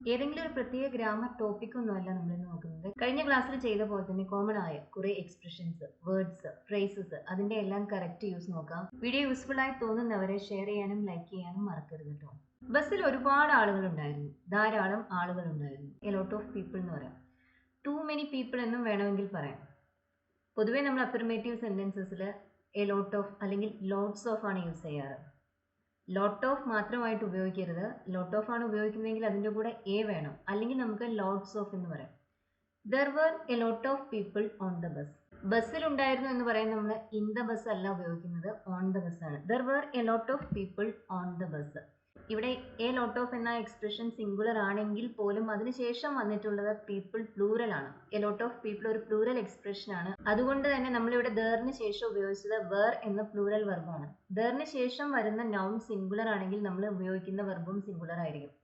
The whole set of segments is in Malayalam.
ഏതെങ്കിലും ഒരു പ്രത്യേക ഗ്രാമർ ടോപ്പിക് ഒന്നുമല്ല നമ്മൾ ഇന്ന് നോക്കുന്നത്. കഴിഞ്ഞ ക്ലാസ്സിൽ ചെയ്ത പോലെ തന്നെ കോമൺ ആയ കുറെ എക്സ്പ്രഷൻസ്, വേർഡ്സ്, ഫ്രേസസ് അതിന്റെ എല്ലാം കറക്റ്റ് യൂസ് നോക്കാം. വീഡിയോ യൂസ്ഫുൾ ആയി തോന്നുന്നവരെ ഷെയർ ചെയ്യാനും ലൈക്ക് ചെയ്യാനും മറക്കരുത് കേട്ടോ. ബസ്സിൽ ഒരുപാട് ആളുകൾ ഉണ്ടായിരുന്നു, ധാരാളം ആളുകൾ ഉണ്ടായിരുന്നു. എ ലോട്ട് ഓഫ് പീപ്പിൾ എന്ന് പറയാം. ടു മെനി പീപ്പിൾ എന്നും വേണമെങ്കിൽ പറയാം. പൊതുവേ നമ്മൾ അഫർമേറ്റീവ് സെന്റൻസസിൽ എ ലോട്ട് ഓഫ് അല്ലെങ്കിൽ ലോട്ട്സ് ഓഫ് ആണ് യൂസ് ചെയ്യാറ്. ലോട്ട് ഓഫ് മാത്രമായിട്ട് ഉപയോഗിക്കരുത്. ലോട്ട് ഓഫ് ആണ് ഉപയോഗിക്കുന്നതെങ്കിൽ അതിൻ്റെ കൂടെ എ വേണം, അല്ലെങ്കിൽ നമുക്ക് ലോട്ട്സ് ഓഫ് എന്ന് പറയാം. There were a lot of people on the bus. ബസ്സിൽ ഉണ്ടായിരുന്നു എന്ന് പറയാൻ നമ്മൾ ഇൻ ദ ബസ് അല്ല ഉപയോഗിക്കുന്നത്, ഓൺ ദ ബസ് ആണ്. There were a lot of people on the bus. ഇവിടെ എ ലോട്ട് ഓഫ് എന്ന എക്സ്പ്രഷൻ സിംഗുലർ ആണെങ്കിൽ പോലും അതിനുശേഷം വന്നിട്ടുള്ളത് പീപ്പിൾ പ്ലൂറൽ ആണ്. എ ലോട്ട് ഓഫ് പീപ്പിൾ ഒരു പ്ലൂറൽ എക്സ്പ്രഷൻ ആണ്. അതുകൊണ്ട് തന്നെ നമ്മളിവിടെ ദറിന് ശേഷം ഉപയോഗിച്ചത് വേർ എന്ന പ്ലൂറൽ വെർബാണ്. ദറിന് ശേഷം വരുന്ന നൗൺ സിംഗുലർ ആണെങ്കിൽ നമ്മൾ ഉപയോഗിക്കുന്ന വെർബും സിംഗുലർ ആയിരിക്കണം.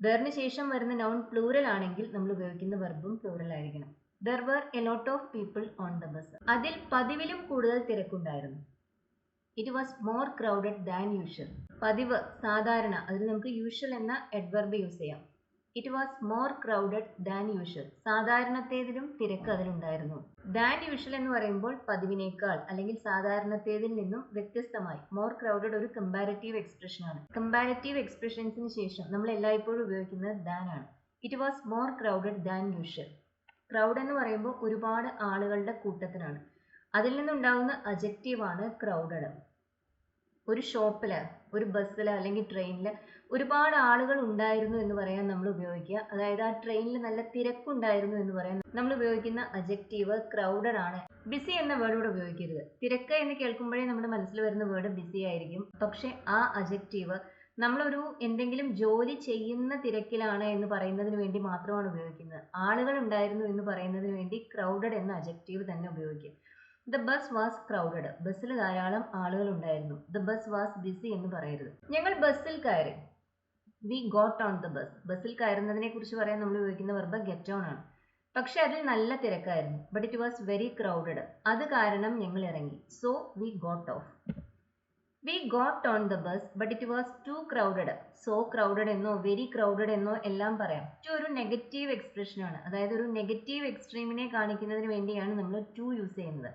ദറിന് ശേഷം വരുന്ന നൗൺ പ്ലൂറൽ ആണെങ്കിൽ നമ്മൾ ഉപയോഗിക്കുന്ന വെർബും പ്ലൂറൽ ആയിരിക്കണം. There were a lot of people on the bus. അതിൽ പതിവിലും കൂടുതൽ തിരക്കുണ്ടായിരുന്നു. It was more crowded than usual. പതിവ്, സാധാരണ, അതിന് നമുക്ക് യൂഷ്വൽ എന്ന അഡ്വർബ് യൂസ് ചെയ്യാം. It was more crowded than usual. സാധാരണത്തേതിലും തിരക്ക് അതിലുണ്ടായിരുന്നു. ദാൻ യൂഷ്വൽ എന്ന് പറയുമ്പോൾ പതിവിനേക്കാൾ അല്ലെങ്കിൽ സാധാരണത്തേതിൽ നിന്നും വ്യത്യസ്തമായി. മോർ ക്രൗഡഡ് ഒരു കമ്പാരിറ്റീവ് എക്സ്പ്രഷൻ ആണ്. കമ്പാരിറ്റീവ് എക്സ്പ്രഷൻസിന് ശേഷം നമ്മൾ എല്ലായ്പ്പോഴും ഉപയോഗിക്കുന്നത് ദാൻ ആണ്. It was more crowded than usual. Crowd എന്ന് പറയുമ്പോൾ ഒരുപാട് ആളുകളുടെ കൂട്ടത്തിനാണ്. അതിൽ നിന്നുണ്ടാകുന്ന അജക്റ്റീവ് ആണ് ക്രൗഡഡ്. ഒരു ഷോപ്പിൽ, ഒരു ബസ്സിൽ അല്ലെങ്കിൽ ട്രെയിനിൽ ഒരുപാട് ആളുകൾ ഉണ്ടായിരുന്നു എന്ന് പറയാൻ നമ്മൾ ഉപയോഗിക്കുക. അതായത് ആ ട്രെയിനിൽ നല്ല തിരക്കുണ്ടായിരുന്നു എന്ന് പറയാൻ നമ്മൾ ഉപയോഗിക്കുന്ന അജക്റ്റീവ് ക്രൗഡഡ് ആണ്. ബിസി എന്ന വേർഡ് ഇവിടെ ഉപയോഗിക്കരുത്. തിരക്ക് എന്ന് കേൾക്കുമ്പോഴേ നമ്മുടെ മനസ്സിൽ വരുന്ന വേർഡ് ബിസി ആയിരിക്കും. പക്ഷെ ആ അജക്റ്റീവ് നമ്മളൊരു എന്തെങ്കിലും ജോലി ചെയ്യുന്ന തിരക്കിലാണ് എന്ന് പറയുന്നതിന് വേണ്ടി മാത്രമാണ് ഉപയോഗിക്കുന്നത്. ആളുകൾ ഉണ്ടായിരുന്നു എന്ന് പറയുന്നതിന് വേണ്ടി ക്രൗഡഡ് എന്ന അജക്റ്റീവ് തന്നെ ഉപയോഗിക്കുക. The bus was crowded. ബസ്സിൽ ധാരാളം ആളുകൾ ഉണ്ടായിരുന്നു. ദ ബസ് വാസ് ബിസി എന്ന് പറയരുത്. ഞങ്ങൾ ബസ്സിൽ കയറി. V got on the bus. ബസ്സിൽ കയറുന്നതിനെ കുറിച്ച് പറയാൻ നമ്മൾ ഉപയോഗിക്കുന്ന വെർബ് ഗെറ്റ് ഓൺ ആണ്. പക്ഷെ അതിൽ നല്ല തിരക്കായിരുന്നു. But it was very crowded. അത് കാരണം ഞങ്ങൾ ഇറങ്ങി. So we got off. We got on the bus but it was too crowded. So crowded എന്നോ വെരി ക്രൗഡഡ് എന്നോ എല്ലാം പറയാം. ടു ഒരു നെഗറ്റീവ് എക്സ്പ്രഷൻ ആണ്. അതായത് ഒരു നെഗറ്റീവ് എക്സ്ട്രീമിനെ കാണിക്കുന്നതിന് വേണ്ടിയാണ് നമ്മൾ ടു യൂസ് ചെയ്യുന്നത്.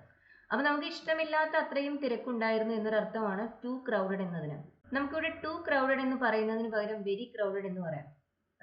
അപ്പൊ നമുക്ക് ഇഷ്ടമില്ലാത്ത അത്രയും തിരക്കുണ്ടായിരുന്നു എന്നൊരർത്ഥമാണ് ടു ക്രൗഡഡ് എന്നതിന്. നമുക്കിവിടെ ടു ക്രൗഡഡ് എന്ന് പറയുന്നതിന് പകരം വെരി ക്രൗഡഡ് എന്ന് പറയാം.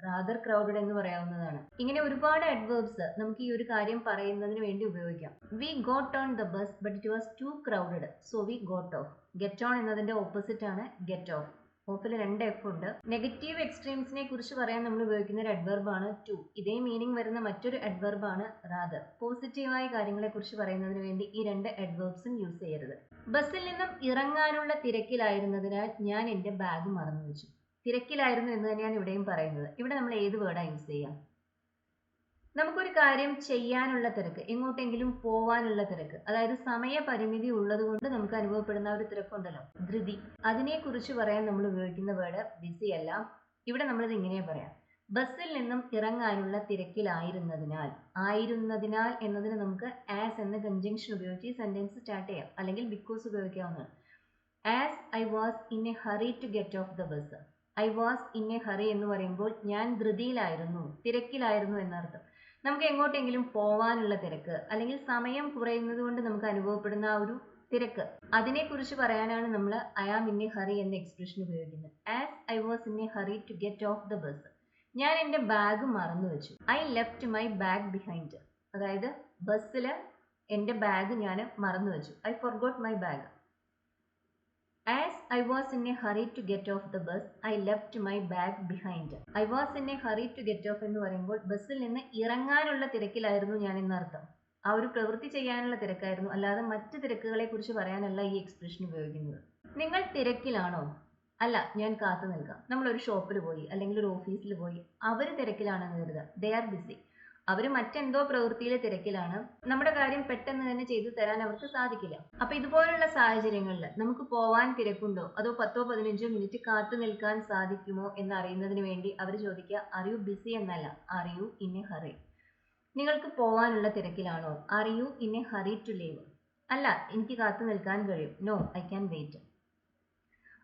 റാദർ ക്രൗഡഡ് എന്ന് പറയാവുന്നതാണ്. ഇങ്ങനെ ഒരുപാട് അഡ്വേർബ്സ് നമുക്ക് ഈ ഒരു കാര്യം പറയുന്നതിന് വേണ്ടി ഉപയോഗിക്കാം. We got on the bus but it was too crowded, so we got off. Get on എന്നതിന്റെ ഓപ്പോസിറ്റ് ആണ് ഗെറ്റ് ഓഫ്. ഓഫിൽ രണ്ട് എഫ് ഉണ്ട്. നെഗറ്റീവ് എക്സ്ട്രീംസിനെ കുറിച്ച് പറയാൻ നമ്മൾ ഉപയോഗിക്കുന്ന ഒരു അഡ്വർബ് ആണ് ടു. ഇതേ മീനിങ് വരുന്ന മറ്റൊരു അഡ്വർബ് ആണ് റാദർ. പോസിറ്റീവായ കാര്യങ്ങളെ കുറിച്ച് പറയുന്നതിന് വേണ്ടി ഈ രണ്ട് അഡ്വർബ്സും യൂസ് ചെയ്യരുത്. ബസ്സിൽ നിന്നും ഇറങ്ങാനുള്ള തിരക്കിലായിരുന്നതിനാൽ ഞാൻ എൻ്റെ ബാഗ് മറന്നു വെച്ചു. തിരക്കിലായിരുന്നു എന്ന് തന്നെയാണ് ഇവിടെയും പറയുന്നത്. ഇവിടെ നമ്മൾ ഏത് വേർഡാണ് യൂസ് ചെയ്യാം? നമുക്കൊരു കാര്യം ചെയ്യാനുള്ള തിരക്ക്, എങ്ങോട്ടെങ്കിലും പോവാനുള്ള തിരക്ക്, അതായത് സമയപരിമിതി ഉള്ളത് കൊണ്ട് നമുക്ക് അനുഭവപ്പെടുന്ന ഒരു തിരക്കുണ്ടല്ലോ, ധൃതി, അതിനെ കുറിച്ച് പറയാൻ നമ്മൾ ഉപയോഗിക്കുന്ന വേർഡ് ബിസി അല്ല. ഇവിടെ നമ്മളിത് ഇങ്ങനെ പറയാം. ബസ്സിൽ നിന്നും ഇറങ്ങാനുള്ള തിരക്കിലായിരുന്നതിനാൽ. ആയിരുന്നതിനാൽ എന്നതിന് നമുക്ക് ആസ് എന്ന കൺജങ്ഷൻ ഉപയോഗിച്ച് ഈ സെന്റൻസ് സ്റ്റാർട്ട് ചെയ്യാം, അല്ലെങ്കിൽ ബിക്കോസ് ഉപയോഗിക്കാവുന്നതാണ്. As I was in a hurry to get off the bus. I was in a hurry എന്ന് പറയുമ്പോൾ ഞാൻ ധൃതിയിലായിരുന്നു, തിരക്കിലായിരുന്നു എന്നർത്ഥം. നമുക്ക് എങ്ങോട്ടെങ്കിലും പോവാനുള്ള തിരക്ക്, അല്ലെങ്കിൽ സമയം കുറയുന്നത് കൊണ്ട് നമുക്ക് അനുഭവപ്പെടുന്ന ആ ഒരു തിരക്ക്, അതിനെക്കുറിച്ച് പറയാനാണ് നമ്മൾ I am in a hurry എന്ന എക്സ്പ്രഷൻ ഉപയോഗിക്കുന്നത്. As I was in a hurry to get off the bus. ഞാൻ എൻ്റെ ബാഗ് മറന്നു വെച്ചു. I left my bag behind. അതായത് ബസ്സിൽ എൻ്റെ ബാഗ് ഞാൻ മറന്നു വെച്ചു. I forgot my bag. As I was in a hurry to get off the bus, I left my bag behind. I was in a hurry to get off എന്ന് പറയുമ്പോൾ ബസ്സിൽ നിന്ന് ഇറങ്ങാനുള്ള തിരക്കിലായിരുന്നു ഞാൻ എന്നർത്ഥം. ആ ഒരു പ്രവൃത്തി ചെയ്യാനുള്ള തിരക്കായിരുന്നു, അല്ലാതെ മറ്റ് തിരക്കുകളെ കുറിച്ച് പറയാനല്ല ഈ എക്സ്പ്രഷൻ ഉപയോഗിക്കുന്നത്. നിങ്ങൾ തിരക്കിലാണോ? അല്ല, ഞാൻ കാത്തു നിൽക്കാം. നമ്മളൊരു ഷോപ്പിൽ പോയി അല്ലെങ്കിൽ ഒരു ഓഫീസിൽ പോയി, അവർ തിരക്കിലാണെന്ന് കരുതുക. They are BC. അവർ മറ്റെന്തോ പ്രവൃത്തിയിലെ തിരക്കിലാണ്. നമ്മുടെ കാര്യം പെട്ടെന്ന് തന്നെ ചെയ്തു തരാൻ അവർക്ക് സാധിക്കില്ല. അപ്പൊ ഇതുപോലുള്ള സാഹചര്യങ്ങളിൽ നമുക്ക് പോവാൻ തിരക്കുണ്ടോ, അതോ 10-15 മിനിറ്റ് കാത്തു നിൽക്കാൻ സാധിക്കുമോ എന്നറിയുന്നതിന് വേണ്ടി അവർ ചോദിക്കുക ആർ യു ബിസി എന്നല്ല, are you in a hurry. നിങ്ങൾക്ക് പോവാനുള്ള തിരക്കിലാണോ? Are you in a hurry to leave. അല്ല, എനിക്ക് കാത്തു നിൽക്കാൻ കഴിയും. No, I can wait.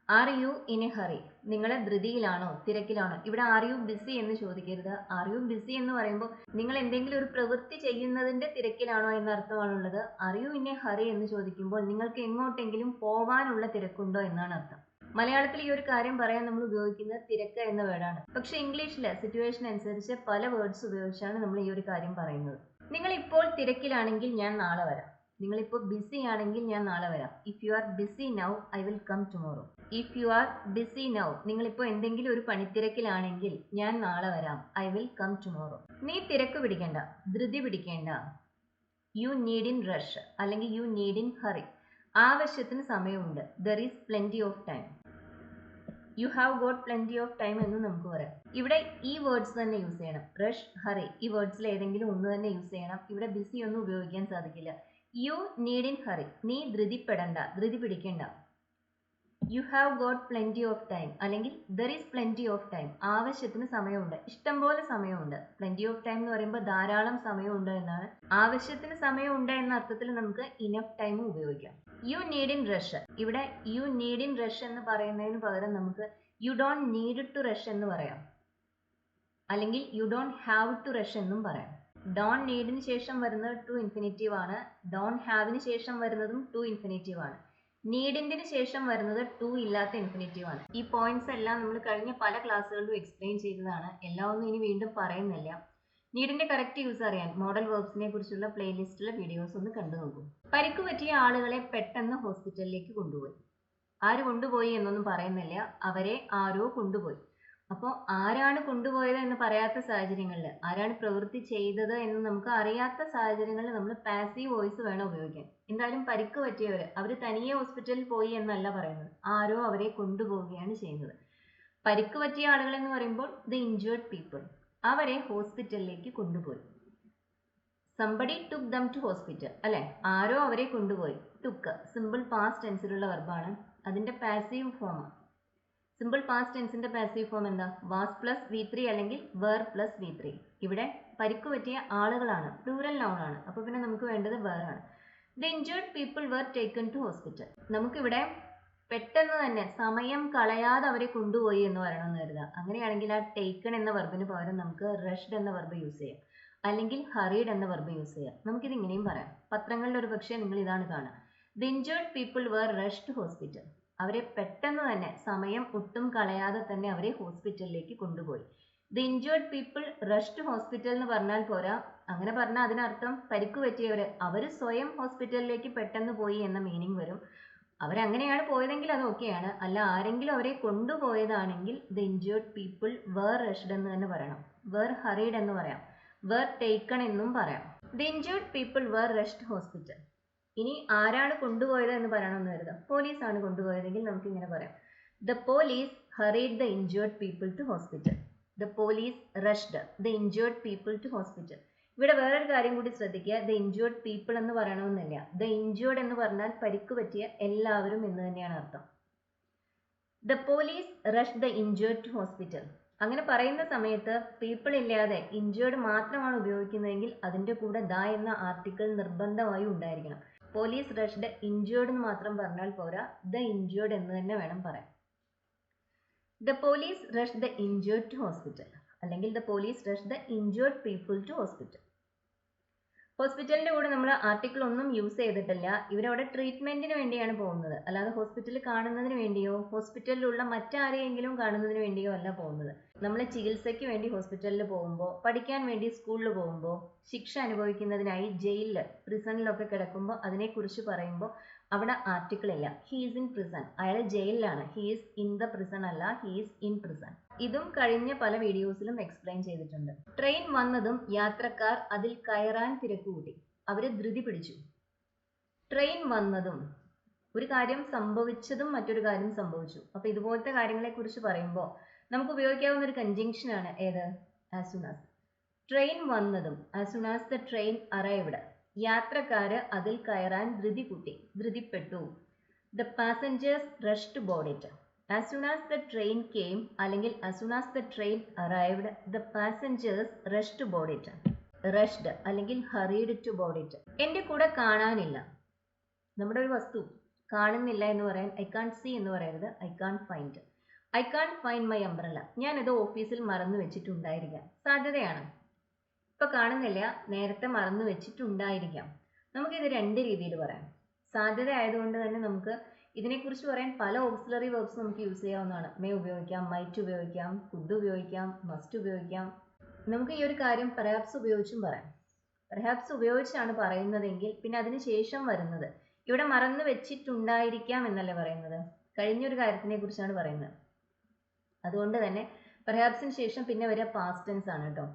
Are you in a hurry? നിങ്ങൾ ധൃതിയിലാണോ, തിരക്കിലാണോ? ഇവിടെ ആർ യു ബിസി എന്ന് ചോദിക്കരുത്. ആർ യു ബിസി എന്ന് പറയുമ്പോൾ നിങ്ങൾ എന്തെങ്കിലും ഒരു പ്രവൃത്തി ചെയ്യുന്നതിന്റെ തിരക്കിലാണോ എന്ന അർത്ഥമാണുള്ളത്. Are you in a hurry എന്ന് ചോദിക്കുമ്പോൾ നിങ്ങൾക്ക് എങ്ങോട്ടെങ്കിലും പോവാനുള്ള തിരക്കുണ്ടോ എന്നാണ് അർത്ഥം. മലയാളത്തിൽ ഈ ഒരു കാര്യം പറയാൻ നമ്മൾ ഉപയോഗിക്കുന്നത് തിരക്ക് എന്ന വേർഡാണ്. പക്ഷെ ഇംഗ്ലീഷിലെ സിറ്റുവേഷൻ അനുസരിച്ച് പല വേർഡ്സ് ഉപയോഗിച്ചാണ് നമ്മൾ ഈ ഒരു കാര്യം പറയുന്നത്. നിങ്ങൾ ഇപ്പോൾ തിരക്കിലാണെങ്കിൽ ഞാൻ നാളെ വരാം. നിങ്ങളിപ്പോൾ ബിസി ആണെങ്കിൽ ഞാൻ നാളെ വരാം. If you are busy now I will come tomorrow. If you are busy now, നിങ്ങളിപ്പോൾ എന്തെങ്കിലും ഒരു പണിത്തിരക്കിലാണെങ്കിൽ ഞാൻ നാളെ വരാം. I will come tomorrow. നീ തിരക്ക് പിടിക്കേണ്ട, ധൃതി പിടിക്കേണ്ട. യു നീഡ് ഇൻ റഷ് അല്ലെങ്കിൽ യു നീഡ് ഇൻ ഹറി. ആവശ്യത്തിന് സമയമുണ്ട്. There is plenty of time. You have got plenty of time എന്ന് നമുക്ക് പറയാം. ഇവിടെ ഈ വേർഡ്സ് തന്നെ യൂസ് ചെയ്യണം. റഷ്, ഹറി, ഈ വേർഡ്സിൽ ഏതെങ്കിലും ഒന്ന് തന്നെ യൂസ് ചെയ്യണം. ഇവിടെ ബിസി ഒന്നും ഉപയോഗിക്കാൻ സാധിക്കില്ല. യു നീഡ് ഇൻ ഹറി, നീ ധൃതിപ്പെടണ്ട, ധൃതി പിടിക്കണ്ട. You have got plenty of time അല്ലെങ്കിൽ there is plenty of time. ആവശ്യത്തിന് സമയമുണ്ട്, ഇഷ്ടംപോലെ സമയമുണ്ട്. പ്ലെന്റി ഓഫ് ടൈം എന്ന് പറയുമ്പോൾ ധാരാളം സമയമുണ്ട് എന്നാണ്. ആവശ്യത്തിന് സമയമുണ്ട് എന്ന അർത്ഥത്തിൽ നമുക്ക് ഇനഫ് ടൈം ഉപയോഗിക്കാം. യു നീഡ് ഇൻ റഷ്, ഇവിടെ യു നീഡ് ഇൻ റഷ് എന്ന് പറയുന്നതിന് പകരം നമുക്ക് you don't need to rush എന്ന് പറയാം, അല്ലെങ്കിൽ you don't have to rush എന്നും പറയാം. ഡോണ്ട് നീഡിന് ശേഷം വരുന്നത് ടു ഇൻഫിനിറ്റീവ് ആണ്. ഡോണ്ട് ഹാവിന് ശേഷം വരുന്നതും ടു ഇൻഫിനിറ്റീവ് ആണ്. നീഡിന്റെ ശേഷം വരുന്നത് ടു ഇല്ലാത്ത ഇൻഫിനിറ്റീവ് ആണ്. ഈ പോയിന്റ്സ് എല്ലാം നമ്മൾ കഴിഞ്ഞ പല ക്ലാസ്സുകളിലും എക്സ്പ്ലെയിൻ ചെയ്തതാണ്. എല്ലാം ഒന്നും ഇനി വീണ്ടും പറയുന്നില്ല. നീഡിന്റെ കറക്റ്റ് യൂസ് അറിയാൻ മോഡൽ വെർബ്സിനെ കുറിച്ചുള്ള പ്ലേലിസ്റ്റിലെ വീഡിയോസ് ഒന്ന് കണ്ടു നോക്കൂ. പരിക്ക് പറ്റിയ ആളുകളെ പെട്ടെന്ന് ഹോസ്പിറ്റലിലേക്ക് കൊണ്ടുപോയി. ആര് കൊണ്ടുപോയി എന്നൊന്നും പറയുന്നില്ല, അവരെ ആരോ കൊണ്ടുപോയി. അപ്പോൾ ആരാണ് കൊണ്ടുപോയത് എന്ന് പറയാത്ത സാഹചര്യങ്ങളിൽ, ആരാണ് പ്രവൃത്തി ചെയ്തത് എന്ന് നമുക്ക് അറിയാത്ത സാഹചര്യങ്ങളിൽ നമ്മൾ പാസീവ് വോയിസ് വേണം ഉപയോഗിക്കാൻ. എന്തായാലും പരിക്ക് പറ്റിയവർ, അവർ തനിയെ ഹോസ്പിറ്റലിൽ പോയി എന്നല്ല പറയുന്നത്, ആരോ അവരെ കൊണ്ടുപോവുകയാണ് ചെയ്യുന്നത്. പരിക്ക് പറ്റിയ ആളുകൾ എന്ന് പറയുമ്പോൾ ദ ഇൻജേർഡ് പീപ്പിൾ, അവരെ ഹോസ്പിറ്റലിലേക്ക് കൊണ്ടുപോയി. Somebody took them to hospital, അല്ലെ? ആരോ അവരെ കൊണ്ടുപോയി. ടുക്ക് സിമ്പിൾ പാസ്റ്റ് ടെൻസിലുള്ള വെർബാണ്. അതിന്റെ പാസീവ് ഫോം, സിമ്പിൾ പാസ്റ്റ് ടെൻസിന്റെ പാസീവ് ഫോം എന്താ? വാസ് പ്ലസ് V3 അല്ലെങ്കിൽ വേർ പ്ലസ് V3. ഇവിടെ പരിക്ക് പറ്റിയ ആളുകളാണ്, പ്ലൂറൽ നൗൺ ആണ്. അപ്പൊ പിന്നെ നമുക്ക് വേണ്ടത് വേർ ആണ്. The injured people were taken to hospital. നമുക്കിവിടെ പെട്ടെന്ന് തന്നെ സമയം കളയാതെ അവരെ കൊണ്ടുപോയി എന്ന് പറയണമെന്ന് കരുതുക. അങ്ങനെയാണെങ്കിൽ ആ ടേക്കൺ എന്ന വെർബിന് പകരം നമുക്ക് റഷ്ഡ് എന്ന വെർബ് യൂസ് ചെയ്യാം, അല്ലെങ്കിൽ ഹറീഡ് എന്ന വെർബ് യൂസ് ചെയ്യാം. നമുക്കിത് ഇങ്ങനെയും പറയാം. പത്രങ്ങളിൽ ഒരു പക്ഷേ നിങ്ങൾ ഇതാണ് കാണുക. The injured people were rushed hospital. അവരെ പെട്ടെന്ന് തന്നെ, സമയം ഒട്ടും കളയാതെ തന്നെ അവരെ ഹോസ്പിറ്റലിലേക്ക് കൊണ്ടുപോയി. The injured people rushed hospital എന്ന് പറഞ്ഞാൽ പോരാ. അങ്ങനെ പറഞ്ഞാൽ അതിനർത്ഥം പരിക്ക് പറ്റിയവർ, അവർ സ്വയം ഹോസ്പിറ്റലിലേക്ക് പെട്ടെന്ന് പോയി എന്ന മീനിങ് വരും. അവരങ്ങനെയാണ് പോയതെങ്കിൽ അത് ഓക്കെയാണ്. അല്ല, ആരെങ്കിലും അവരെ കൊണ്ടുപോയതാണെങ്കിൽ the injured people were rushed എന്ന് തന്നെ പറയണം. വേർ ഹറീഡ് എന്ന് പറയാം, വേർ ടേക്കൺ എന്നും പറയാം. The injured people were rushed hospital. ഇനി ആരാണ് കൊണ്ടുപോയത് എന്ന് പറയണമെന്ന് കരുതാം. പോലീസ് ആണ് കൊണ്ടുപോയതെങ്കിൽ നമുക്ക് ഇങ്ങനെ പറയാം. The police hurried the injured people to hospital. The police rushed the injured people to hospital. ഇവിടെ വേറൊരു കാര്യം കൂടി ശ്രദ്ധിക്കുക. ദ ഇൻജേർഡ് പീപ്പിൾ എന്ന് പറയണമെന്നില്ല. ദ ഇൻജേർഡ് എന്ന് പറഞ്ഞാൽ പരിക്ക് പറ്റിയ എല്ലാവരും എന്ന് തന്നെയാണ് അർത്ഥം. The police rushed the injured to hospital. അങ്ങനെ പറയുന്ന സമയത്ത് പീപ്പിൾ ഇല്ലാതെ ഇൻജേർഡ് മാത്രമാണ് ഉപയോഗിക്കുന്നതെങ്കിൽ അതിന്റെ കൂടെ ദ എന്ന ആർട്ടിക്കിൾ നിർബന്ധമായി ഉണ്ടായിരിക്കണം. പോലീസ് റഷ്ഡ് ഇൻജേർഡ് എന്ന് മാത്രം പറഞ്ഞാൽ പോരാ, ദ ഇൻജേർഡ് എന്ന് തന്നെ വേണം പറയാൻ. The police rushed the injured to hospital, അല്ലെങ്കിൽ the police rushed the injured people to hospital. ഹോസ്പിറ്റലിന്റെ കൂടെ നമ്മൾ ആർട്ടിക്കിൾ ഒന്നും യൂസ് ചെയ്തിട്ടില്ല. ഇവരവിടെ ട്രീറ്റ്മെന്റിന് വേണ്ടിയാണ് പോകുന്നത്, അല്ലാതെ ഹോസ്പിറ്റലിൽ കാണുന്നതിന് വേണ്ടിയോ ഹോസ്പിറ്റലിലുള്ള മറ്റാരെയെങ്കിലും കാണുന്നതിന് വേണ്ടിയോ അല്ല പോകുന്നത്. നമ്മൾ ചികിത്സയ്ക്ക് വേണ്ടി ഹോസ്പിറ്റലിൽ പോകുമ്പോൾ, പഠിക്കാൻ വേണ്ടി സ്കൂളിൽ പോകുമ്പോൾ, ശിക്ഷ അനുഭവിക്കുന്നതിനായി ജയിലിൽ, പ്രിസണിലൊക്കെ കിടക്കുമ്പോൾ അതിനെക്കുറിച്ച് പറയുമ്പോൾ അവിടെ ആർട്ടിക്കിൾ ഇല്ല. ഹി ഈസ് ഇൻ പ്രിസൺ, അയാൾ ജയിലിലാണ്. He is in the prison അല്ല, ഹി ഈസ് ഇൻ പ്രിസൺ. ഇതും കഴിഞ്ഞ പല വീഡിയോസിലും എക്സ്പ്ലെയിൻ ചെയ്തിട്ടുണ്ട്. ട്രെയിൻ വന്നതും യാത്രക്കാർ അതിൽ കയറാൻ തിരക്കുകൂട്ടി. അവര് ധൃതി പിടിച്ചു. ട്രെയിൻ വന്നതും, ഒരു കാര്യം സംഭവിച്ചതും മറ്റൊരു കാര്യം സംഭവിച്ചു. അപ്പൊ ഇതുപോലത്തെ കാര്യങ്ങളെ കുറിച്ച് പറയുമ്പോൾ നമുക്ക് ഉപയോഗിക്കാവുന്ന ഒരു കൺജങ്ഷൻ ആണ് ഏത്? As soon as. ട്രെയിൻ വന്നതും, as soon as the train arrived. യാത്രക്കാര് അതിൽ കയറാൻ ധൃതി കൂട്ടി, ധൃതിപ്പെട്ടു. The passengers rushed board it. As soon as the train came, അല്ലെങ്കിൽ as soon as the train arrived the passengers rushed board it. Rushed അല്ലെങ്കിൽ ഹറീഡ് ടു ബോർഡ് ഇറ്റ്. എന്റെ കൂടെ കാണാനില്ല. നമ്മുടെ ഒരു വസ്തു, കാണുന്നില്ല എന്ന് പറയാൻ ഐ കാൺ സീ എന്ന് പറയരുത്, I can't find. I can't find my umbrella. ഞാനത് ഓഫീസിൽ മറന്നു വെച്ചിട്ടുണ്ടായിരിക്കാം. സാധ്യതയാണ്. ഇപ്പൊ കാണുന്നില്ല, നേരത്തെ മറന്നു വെച്ചിട്ടുണ്ടായിരിക്കാം. നമുക്കിത് രണ്ട് രീതിയിൽ പറയാം. സാധ്യത ആയതുകൊണ്ട് തന്നെ നമുക്ക് ഇതിനെക്കുറിച്ച് പറയാൻ പല ഓക്സിലറി വെർബ്സ് നമുക്ക് യൂസ് ചെയ്യാവുന്നതാണ്. മേ ഉപയോഗിക്കാം, മൈറ്റ് ഉപയോഗിക്കാം, കുഡ് ഉപയോഗിക്കാം, മസ്റ്റ് ഉപയോഗിക്കാം. നമുക്ക് ഈ ഒരു കാര്യം പെർഹാപ്സ് ഉപയോഗിച്ചും പറയാം. പെർഹാപ്സ് ഉപയോഗിച്ചാണ് പറയുന്നതെങ്കിൽ പിന്നെ അതിന് ശേഷം വരുന്നത്, ഇവിടെ മറന്നു വെച്ചിട്ടുണ്ടായിരിക്കാം എന്നല്ല പറയുന്നത്, കഴിഞ്ഞൊരു കാര്യത്തിനെ കുറിച്ചാണ് പറയുന്നത്. അതുകൊണ്ട് തന്നെ പെർഹാപ്സിന് ശേഷം പിന്നെ വരിക പാസ്റ്റ് ടെൻസ് ആണ് കേട്ടോ.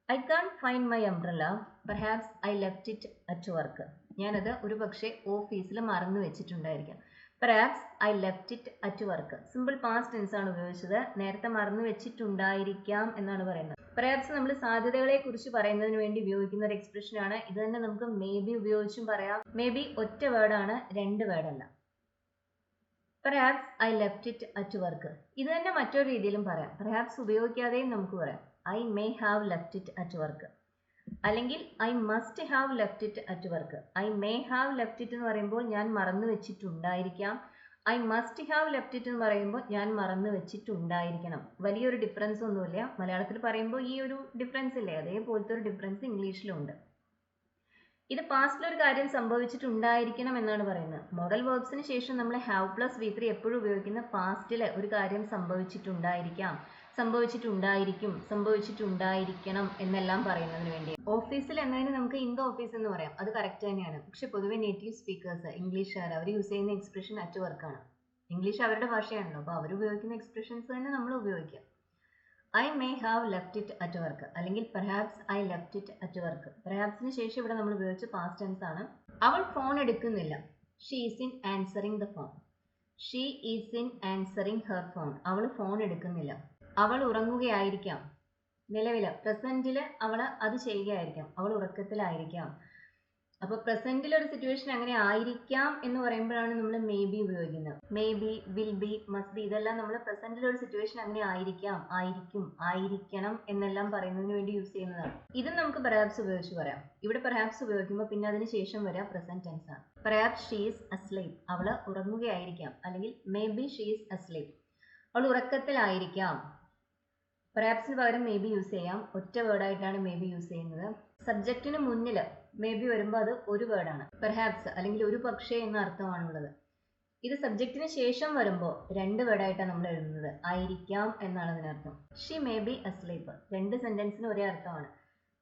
I can't find my umbrella, perhaps I left it at work. ഞാനത് ഒരു പക്ഷേ ഓഫീസിൽ മറന്നു വെച്ചിട്ടുണ്ടായിരിക്കാം. Perhaps I left it at work. Simple past tense ആണ് ഉപയോഗിച്ചത്. നേരത്തെ മറന്നു വെച്ചിട്ടുണ്ടായിരിക്കാം എന്നാണ് പറയുന്നത്. പെർഹാപ്സ് നമ്മൾ സാധ്യതകളെ കുറിച്ച് പറയുന്നതിന് വേണ്ടി ഉപയോഗിക്കുന്ന ഒരു എക്സ്പ്രഷൻ ആണ്. ഇത് തന്നെ നമുക്ക് മേ ബി ഉപയോഗിച്ചും പറയാം. മേ ബി ഒറ്റ വേർഡാണ്, രണ്ട് വേർഡല്ല. Perhaps I left it at work. ഇത് തന്നെ മറ്റൊരു രീതിയിലും പറയാം. പെർഹാപ്സ് ഉപയോഗിക്കാതെയും നമുക്ക് പറയാം. I may have left it at work, അല്ലെങ്കിൽ I must have left it at work. I may have left it എന്ന് പറയുമ്പോൾ ഞാൻ മറന്നു വെച്ചിട്ടുണ്ടായിരിക്കാം. I must have left it എന്ന് പറയുമ്പോൾ ഞാൻ മറന്നു വെച്ചിട്ടുണ്ടായിരിക്കണം. വലിയൊരു ഡിഫറൻസ് ഒന്നുമില്ല. മലയാളത്തിൽ പറയുമ്പോൾ ഈ ഒരു ഡിഫറൻസ് ഇല്ലേ, അതേപോലത്തെ ഒരു ഡിഫറൻസ് ഇംഗ്ലീഷിലുണ്ട്. ഇത് പാസ്റ്റിലൊരു കാര്യം സംഭവിച്ചിട്ടുണ്ടായിരിക്കണം എന്നാണ് പറയുന്നത്. മോഡൽ വേർബ്സിന് ശേഷം നമ്മൾ ഹാവ് പ്ലസ് വി 3 എപ്പോഴും ഉപയോഗിക്കുന്ന പാസ്റ്റിൽ ഒരു കാര്യം സംഭവിച്ചിട്ടുണ്ടായിരിക്കാം, സംഭവിച്ചിട്ടുണ്ടായിരിക്കും, സംഭവിച്ചിട്ടുണ്ടായിരിക്കണം എന്നെല്ലാം പറയുന്നതിന് വേണ്ടി. ഓഫീസിൽ എന്നതിന് നമുക്ക് ഇൻ ദ ഓഫീസ് എന്ന് പറയാം, അത് കറക്റ്റ് തന്നെയാണ്. പക്ഷെ പൊതുവെ നേറ്റീവ് സ്പീക്കേഴ്സ്, ഇംഗ്ലീഷുകാർ, അവർ യൂസ് ചെയ്യുന്ന എക്സ്പ്രഷൻ അറ്റ് വർക്കാണ്. ഇംഗ്ലീഷ് അവരുടെ ഭാഷയാണല്ലോ, അപ്പോൾ അവർ ഉപയോഗിക്കുന്ന എക്സ്പ്രഷൻസ് തന്നെ നമ്മൾ ഉപയോഗിക്കാം. I may have left it at work, അല്ലെങ്കിൽ perhaps I left it at work. പെർഹാപ്സിന് ശേഷം ഇവിടെ നമ്മൾ ഉപയോഗിച്ച പാസ്റ്റ് ടെൻസ് ആണ്. അവൾ ഫോൺ എടുക്കുന്നില്ല. She is in answering the phone. She is in answering her phone. അവൾ ഫോൺ എടുക്കുന്നില്ല. അവൾ ഉറങ്ങുകയായിരിക്കാം. നിലവില് പ്രസന്റില് അവൾ അത് ചെയ്യുകയായിരിക്കാം, അവൾ ഉറക്കത്തിലായിരിക്കാം. അപ്പോൾ പ്രസന്റിൽ ഒരു സിറ്റുവേഷൻ അങ്ങനെ ആയിരിക്കാം എന്ന് പറയുമ്പോഴാണ് നമ്മൾ മേ ബി ഉപയോഗിക്കുന്നത്. May be, will be, must be, ഇതെല്ലാം നമ്മൾ പ്രസന്റിൽ ഒരു സിറ്റുവേഷൻ അങ്ങനെ ആയിരിക്കാം, ആയിരിക്കും, ആയിരിക്കണം എന്നെല്ലാം പറയുന്നതിന് വേണ്ടി യൂസ് ചെയ്യുന്നതാണ്. ഇതും നമുക്ക് പെർഹാപ്സ് ഉപയോഗിച്ച് പറയാം. ഇവിടെ പെർഹാപ്സ് ഉപയോഗിക്കുമ്പോൾ പിന്നെ അതിന് ശേഷം വരാം പ്രസന്റ് ടെൻസ് ആണ്. Perhaps she is asleep. അവൾ ഉറങ്ങുകയായിരിക്കാം, അല്ലെങ്കിൽ may be she is asleep. അവൾ ഉറക്കത്തിലായിരിക്കാം. പെർഹാപ്സിന് പകരം മേ ബി യൂസ് ചെയ്യാം. ഒറ്റ വേർഡായിട്ടാണ് മേ ബി യൂസ് ചെയ്യുന്നത്. സബ്ജക്റ്റിന് മുന്നിൽ മേ ബി വരുമ്പോൾ അത് ഒരു വേർഡാണ്. പെർഹാപ്സ് അല്ലെങ്കിൽ ഒരു പക്ഷേ എന്ന അർത്ഥമാണുള്ളത്. ഇത് സബ്ജക്റ്റിന് ശേഷം വരുമ്പോൾ രണ്ട് വേർഡായിട്ടാണ് നമ്മൾ എഴുതുന്നത്. ആയിരിക്കാം എന്നാണ് അതിനർത്ഥം. She may be asleep. രണ്ട് സെന്റൻസിന് ഒരേ അർത്ഥമാണ്.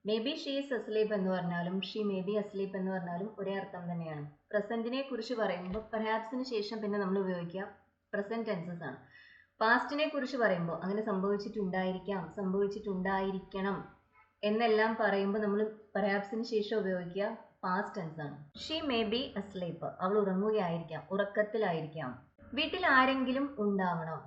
May be she is asleep എന്ന് പറഞ്ഞാലും ഷീ മേ ബി അസ്ലീപ് എന്ന് പറഞ്ഞാലും ഒരേ അർത്ഥം തന്നെയാണ്. പ്രസന്റിനെ കുറിച്ച് പറയുമ്പോൾ പെർഹാപ്സിന് ശേഷം പിന്നെ നമ്മൾ ഉപയോഗിക്കുക പ്രസന്റ് ടെൻസസ് ആണ്. പാസ്റ്റിനെ കുറിച്ച് പറയുമ്പോൾ അങ്ങനെ സംഭവിച്ചിട്ടുണ്ടായിരിക്കാം, സംഭവിച്ചിട്ടുണ്ടായിരിക്കണം എന്നെല്ലാം പറയുമ്പോൾ നമ്മൾ പെർഹാപ്സിന് ശേഷം ഉപയോഗിക്കുക പാസ്റ്റ് ടെൻസ് ആണ്. She may be asleep. അവൾ ഉറങ്ങുകയായിരിക്കാം, ഉറക്കത്തിലായിരിക്കാം. വീട്ടിൽ ആരെങ്കിലും ഉണ്ടാവണം.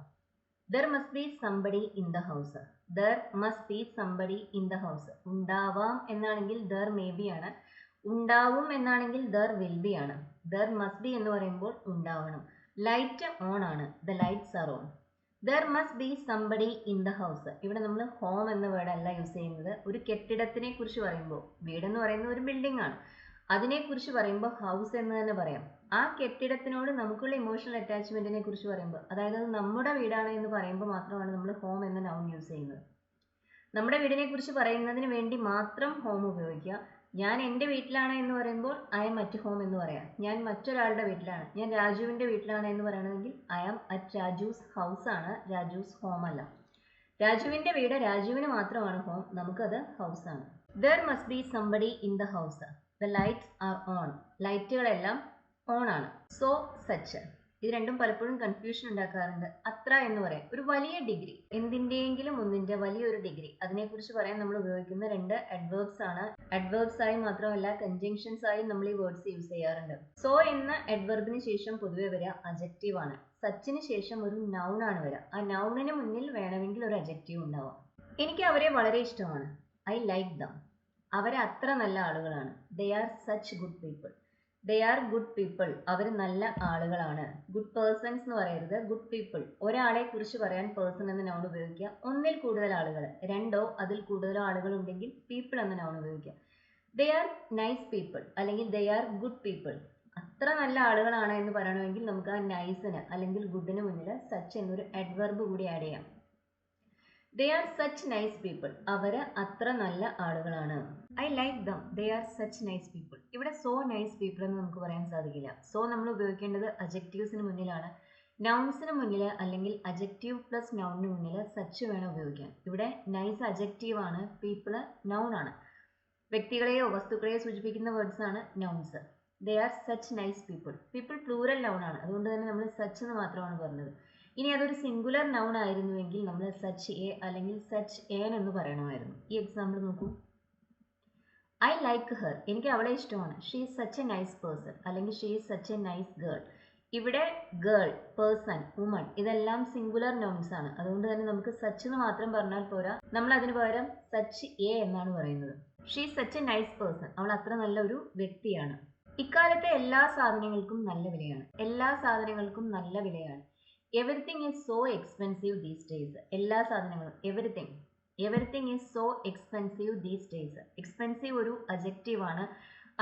There must be somebody in the house. There must be somebody in the house. ഉണ്ടാവാം എന്നാണെങ്കിൽ ദർ മേ ബി ആണ്. ഉണ്ടാവും എന്നാണെങ്കിൽ ദർ വിൽ ബി ആണ്. ദർ മസ്റ്റ് ബി എന്ന് പറയുമ്പോൾ ഉണ്ടാവണം. ലൈറ്റ് ഓൺ ആണ്. The lights are on. There must be somebody in the house. ഇവിടെ നമ്മൾ ഹോം എന്ന വേർഡ് അല്ല യൂസ് ചെയ്യുന്നത്. ഒരു കെട്ടിടത്തിനെ കുറിച്ച് പറയുമ്പോൾ, വീടെന്ന് പറയുന്നത് ഒരു ബിൽഡിംഗ് ആണ്, അതിനെക്കുറിച്ച് പറയുമ്പോൾ ഹൗസ് എന്ന് തന്നെ പറയാം. ആ കെട്ടിടത്തിനോട് നമുക്കുള്ള ഇമോഷണൽ അറ്റാച്ച്മെന്റിനെ കുറിച്ച് പറയുമ്പോൾ, അതായത് അത് നമ്മുടെ വീടാണ് എന്ന് പറയുമ്പോൾ മാത്രമാണ് നമ്മൾ ഹോം എന്ന നൗൺ യൂസ് ചെയ്യുന്നത്. നമ്മുടെ വീടിനെ കുറിച്ച് പറയുന്നതിന് വേണ്ടി മാത്രം ഹോം ഉപയോഗിക്കുക. ഞാൻ എൻ്റെ വീട്ടിലാണ് എന്ന് പറയുമ്പോൾ ഐ എം അറ്റ് ഹോം എന്ന് പറയാം. ഞാൻ മറ്റൊരാളുടെ വീട്ടിലാണ്, ഞാൻ രാജുവിൻ്റെ വീട്ടിലാണ് എന്ന് പറയണമെങ്കിൽ I am at Raju's house ആണ്, രാജൂസ് ഹോം അല്ല. രാജുവിൻ്റെ വീട് രാജുവിന് മാത്രമാണ് ഹോം, നമുക്കത് ഹൗസ് ആണ്. There must be somebody in the house. The lights are on. ലൈറ്റുകളെല്ലാം ഓൺ ആണ്. So such. ഇത് രണ്ടും പലപ്പോഴും കൺഫ്യൂഷൻ ഉണ്ടാക്കാറുണ്ട്. അത്ര എന്ന് പറയാം, ഒരു വലിയ ഡിഗ്രി, എന്തിൻ്റെയെങ്കിലും ഒന്നിൻ്റെ വലിയൊരു ഡിഗ്രി, അതിനെക്കുറിച്ച് പറയാൻ നമ്മൾ ഉപയോഗിക്കുന്ന രണ്ട് അഡ്വേർബ്സ് ആണ്. അഡ്വേർബ്സ് ആയി മാത്രമല്ല കൺജങ്ഷൻസ് ആയി നമ്മൾ ഈ വേർഡ്സ് യൂസ് ചെയ്യാറുണ്ട്. സോ എന്ന അഡ്വർബിന് ശേഷം പൊതുവെ വരിക അജക്റ്റീവ് ആണ്. സച്ചിന് ശേഷം ഒരു നൗൺ ആണ് വരിക. ആ നൗണിന് മുന്നിൽ വേണമെങ്കിൽ ഒരു അജക്റ്റീവ് ഉണ്ടാവാം. എനിക്ക് അവരെ വളരെ ഇഷ്ടമാണ്. I like them. അവരെ അത്ര നല്ല ആളുകളാണ്. They are such good people. They are good people. അവർ നല്ല ആളുകളാണ്. ഗുഡ് പേഴ്സൺസ് എന്ന് പറയരുത്, ഗുഡ് പീപ്പിൾ. ഒരാളെ കുറിച്ച് പറയാൻ പേഴ്സൺ എന്ന നൗൺ ഉപയോഗിക്കുക. ഒന്നിൽ കൂടുതൽ ആളുകൾ, രണ്ടോ അതിൽ കൂടുതലോ ആളുകൾ ഉണ്ടെങ്കിൽ പീപ്പിൾ എന്ന നൗൺ ഉപയോഗിക്കുക. ദേ ആർ നൈസ് പീപ്പിൾ അല്ലെങ്കിൽ ദേ ആർ ഗുഡ് പീപ്പിൾ. അത്ര നല്ല ആളുകളാണ് എന്ന് പറയണമെങ്കിൽ നമുക്ക് ആ നൈസിന് അല്ലെങ്കിൽ ഗുഡിന് മുന്നിൽ സച്ച് എന്നൊരു അഡ്വർബ് കൂടി ആഡ് ചെയ്യാം. ദേ ആർ സച്ച് നൈസ് പീപ്പിൾ. അവര് അത്ര നല്ല ആളുകളാണ്. I like dum. They are such nice people. ഇവിടെ സോ നൈസ് പീപ്പിൾ എന്ന് നമുക്ക് പറയാൻ സാധിക്കില്ല. സോ നമ്മൾ ഉപയോഗിക്കേണ്ടത് അജക്റ്റീവ്സിന് മുന്നിലാണ്. നൗൺസിന് മുന്നിൽ അല്ലെങ്കിൽ അജക്റ്റീവ് പ്ലസ് നൗണിന് മുന്നിൽ സച്ച് വേണം ഉപയോഗിക്കാൻ. ഇവിടെ നൈസ് അജക്റ്റീവ് ആണ്, പീപ്പിള് നൗൺ ആണ്. വ്യക്തികളെയോ വസ്തുക്കളെയോ സൂചിപ്പിക്കുന്ന വേർഡ്സ് ആണ് nouns. They are such nice people. People plural noun ആണ്, അതുകൊണ്ട് തന്നെ നമ്മൾ സച്ച് എന്ന് മാത്രമാണ് പറഞ്ഞത്. ഇനി അതൊരു സിംഗുലർ നൗൺ ആയിരുന്നുവെങ്കിൽ നമ്മൾ സച്ച് എ അല്ലെങ്കിൽ സച്ച് ഏൻ എന്ന് പറയണമായിരുന്നു. ഈ എക്സാമ്പിൾ നോക്കൂ. I like her. എനിക്ക് അവളെ ഇഷ്ടമാണ്. She is such a nice person അല്ലെങ്കിൽ she is such a nice girl. ഇവിടെ ഗേൾ, പേഴ്സൺ, വുമൺ ഇതെല്ലാം സിംഗുലർ നൗൺസ് ആണ്. അതുകൊണ്ട് തന്നെ നമുക്ക് സച്ച് എന്ന് മാത്രം പറഞ്ഞാൽ പോരാ, നമ്മൾ അതിന് പകരം സച്ച് എ എന്നാണ് പറയുന്നത്. She is such a nice person. അവൾ അത്ര നല്ല ഒരു വ്യക്തിയാണ്. ഇക്കാലത്തെ എല്ലാ സാധനങ്ങൾക്കും നല്ല വിലയാണ്. എല്ലാ സാധനങ്ങൾക്കും നല്ല വിലയാണ്. Everything is so expensive these days. എല്ലാ സാധനങ്ങളും, everything is so expensive these days. Expensive ഒരു അജക്റ്റീവ് ആണ്.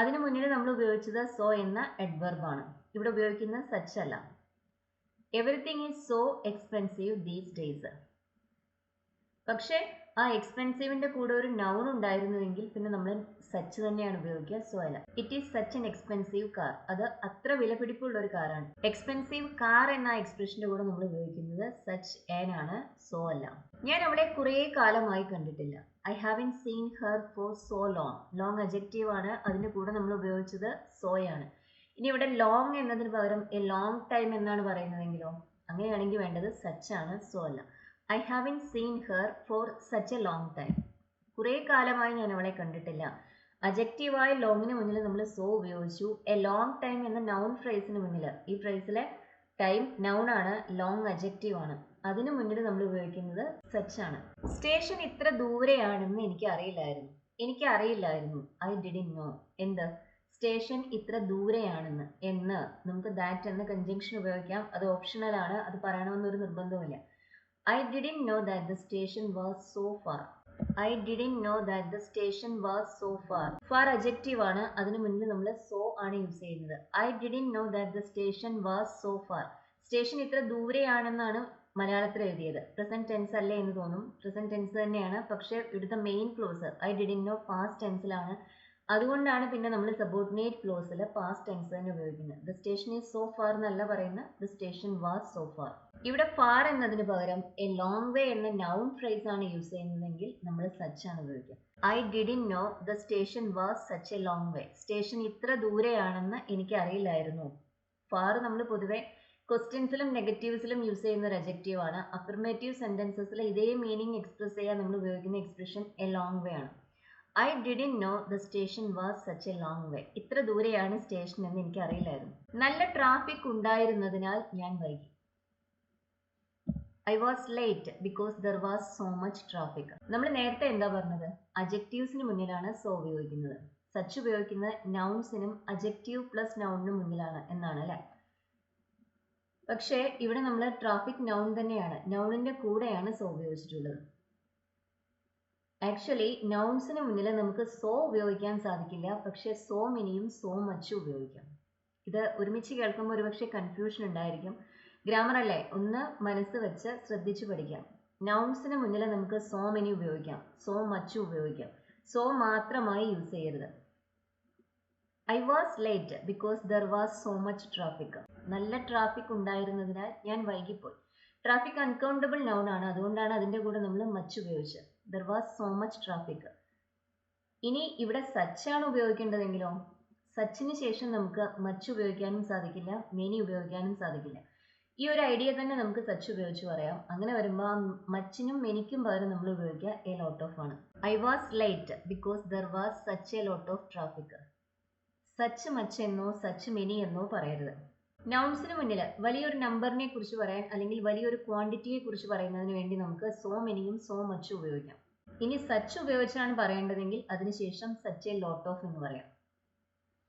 അതിനു മുന്നിൽ നമ്മൾ ഉപയോഗിച്ചത് സോ എന്ന അഡ്വർബ് ആണ്. ഇവിടെ ഉപയോഗിക്കുന്ന സച്ച് അല്ല. Everything is so expensive these days. പക്ഷേ ആ എക്സ്പെൻസീവിന്റെ കൂടെ ഒരു നൗൺ ഉണ്ടായിരുന്നുവെങ്കിൽ പിന്നെ നമ്മൾ സച്ച് തന്നെയാണ് ഉപയോഗിക്കുക, സോ അല്ല. It is such an expensive car. അത് അത്ര വിലപിടിപ്പുള്ള ഒരു കാറാണ്. എക്സ്പെൻസീവ് കാർ എന്ന എക്സ്പ്രഷന്റെ കൂടെ നമ്മൾ ഉപയോഗിക്കുന്നത് സച്ച് ഏൻ ആണ്, സോ അല്ല. ഞാൻ അവളെ കുറേ കാലമായി കണ്ടിട്ടില്ല. I haven't seen her for so long. Long adjective ആണ്, അതിന്റെ കൂടെ നമ്മൾ ഉപയോഗിച്ചത് സോയാണ്. ഇനി ഇവിടെ ലോങ് എന്നതിന് പകരം എ ലോങ് ടൈം എന്നാണ് പറയുന്നതെങ്കിലോ, അങ്ങനെയാണെങ്കിൽ വേണ്ടത് സച്ച് ആണ്, സോ അല്ല. I haven't seen her for such a long time. കുറേ കാലമായി ഞാൻ അവളെ കണ്ടിട്ടില്ല. അജക്റ്റീവായ ലോങ്ങിന് മുന്നിൽ നമ്മൾ സോ ഉപയോഗിച്ചു. എ ലോങ് ടൈം എന്ന നൗൺ ഫ്രേസിന് മുന്നിൽ, ഈ ഫ്രേസിലെ ടൈം നൗൺ ആണ്, ലോങ് അജക്റ്റീവ് ആണ്, അതിന് മുന്നിൽ നമ്മൾ ഉപയോഗിക്കുന്നത് സച്ച് ആണ്. സ്റ്റേഷൻ ഇത്ര ദൂരെയാണെന്ന് എനിക്ക് അറിയില്ലായിരുന്നു. I didn't know. എന്ത്? സ്റ്റേഷൻ ഇത്ര ദൂരെയാണെന്ന്. എന്ന് നമുക്ക് ദാറ്റ് എന്ന കൺജങ്ഷൻ ഉപയോഗിക്കാം. അത് ഓപ്ഷണൽ ആണ്, അത് പറയണമെന്നൊരു നിർബന്ധമില്ല. I didn't know that the station was so far. I didn't know that the station was so far. Far adjective ആണ്, അതിന് മുന്നിൽ നമ്മൾ so ആണ് യൂസ് ചെയ്യുന്നത്. I didn't know that the station was so far. Station ഇത്ര ദൂരെയാണെന്നാണ് മലയാളത്തിൽ എഴുതിയത്. പ്രസന്റ് ടെൻസ് അല്ലേ എന്ന് തോന്നും. പ്രസന്റ് ടെൻസ് തന്നെയാണ്, പക്ഷേ ഇവിടുത്തെ main clause I didn't know past ടെൻസിലാണ്. അതുകൊണ്ടാണ് പിന്നെ നമ്മൾ സബോർഡിനേറ്റ് ക്ലോസിൽ പാസ്റ്റ് ടെൻസ് തന്നെ ഉപയോഗിക്കുന്നത്. The station is so far എന്നല്ല പറയുന്നത്, the station was so far. ഇവിടെ ഫാർ എന്നതിന് പകരം എ ലോങ് വേ എന്ന നൗൺ ഫ്രേസ് ആണ് യൂസ് ചെയ്യുന്നതെങ്കിൽ നമ്മൾ സച്ച് ആണ് ഉപയോഗിക്കുക. I didn't know the station was such a long way. Station ഇത്ര ദൂരെയാണെന്ന് എനിക്ക് അറിയില്ലായിരുന്നു. ഫാർ നമ്മൾ പൊതുവെ ക്വസ്റ്റ്യൻസിലും നെഗറ്റീവ്സിലും യൂസ് ചെയ്യുന്ന ഒരു അഡ്ജക്റ്റീവ് ആണ്. അഫർമേറ്റീവ് സെന്റൻസസിൽ ഇതേ മീനിങ് എക്സ്പ്രസ് ചെയ്യാൻ നമ്മൾ ഉപയോഗിക്കുന്ന എക്സ്പ്രഷൻ എ ലോങ് വേ ആണ്. I didn't know the station was such a long way. ഇത്ര ദൂരെയാണ് സ്റ്റേഷൻ എന്ന് എനിക്ക് അറിയില്ലായിരുന്നു. നല്ല ട്രാഫിക് ഉണ്ടായിരുന്നതിനാൽ ഞാൻ വൈകി. I was late because there was so much traffic. നമ്മൾ നേരത്തെ എന്താ പറഞ്ഞത്? അജക്റ്റീവ്സിന് മുന്നിലാണ് സോ ഉപയോഗിക്കുന്നത്. സച്ച് ഉപയോഗിക്കുന്നത് നൗൺസിനും അജക്റ്റീവ് പ്ലസ് നൗണിനും മുന്നിലാണ് എന്നാണ് അല്ലെ. പക്ഷേ ഇവിടെ നമ്മൾ ട്രാഫിക് നൗൺ തന്നെയാണ്, നൗണിന്റെ കൂടെയാണ് സോ ഉപയോഗിച്ചിട്ടുള്ളത്. ആക്ച്വലി നൗൺസിന് മുന്നിൽ നമുക്ക് സോ ഉപയോഗിക്കാൻ സാധിക്കില്ല, പക്ഷെ സോ മെനിയും സോ മച്ചും ഉപയോഗിക്കാം. ഇത് ഒരുമിച്ച് കേൾക്കുമ്പോൾ ഒരുപക്ഷെ കൺഫ്യൂഷൻ ഉണ്ടായിരിക്കും. ഗ്രാമർ അല്ലേ, ഒന്ന് മനസ്സ് വെച്ച് ശ്രദ്ധിച്ചു പഠിക്കാം. നൗൺസിന് മുന്നിൽ നമുക്ക് സോ മെനി ഉപയോഗിക്കാം, സോ മച്ചും ഉപയോഗിക്കാം. സോ മാത്രമായി യൂസ് ചെയ്യരുത്. I was late because there was so much traffic. നല്ല ട്രാഫിക് ഉണ്ടായിരുന്നതിനാൽ ഞാൻ വൈകിപ്പോയി. ട്രാഫിക് അൺകൗണ്ടബിൾ നൗൺ ആണ്, അതുകൊണ്ടാണ് അതിൻ്റെ കൂടെ നമ്മൾ മച്ച് ഉപയോഗിച്ചത്. There was so much traffic. ഇനി ഇവിടെ സച്ചാണ് ഉപയോഗിക്കേണ്ടതെങ്കിലോ, സച്ചിന് ശേഷം നമുക്ക് മച്ച് ഉപയോഗിക്കാനും സാധിക്കില്ല, മെനി ഉപയോഗിക്കാനും സാധിക്കില്ല. ഈ ഒരു ഐഡിയ തന്നെ നമുക്ക് സച്ച് ഉപയോഗിച്ച് പറയാം. അങ്ങനെ വരുമ്പോൾ മച്ചിനും മെനിക്കും പകരം നമ്മൾ ഉപയോഗിക്കുക എ ലോട്ട് ഓഫ് ആണ്. I was late because there was such A lot of traffic. Such much എന്നോ സച്ച് മെനി എന്നോ പറയരുത്. നൗൺസിന് മുന്നിൽ വലിയൊരു നമ്പറിനെ കുറിച്ച് പറയാൻ അല്ലെങ്കിൽ വലിയൊരു ക്വാണ്ടിറ്റിയെ കുറിച്ച് പറയുന്നതിന് വേണ്ടി നമുക്ക് സോ മെനിയും സോ മച്ചും ഉപയോഗിക്കാം. ഇനി സച്ച് ഉപയോഗിച്ചാണ് പറയേണ്ടതെങ്കിൽ അതിനുശേഷം സച്ച് എ ലോട്ട് ഓഫ് എന്ന് പറയാം.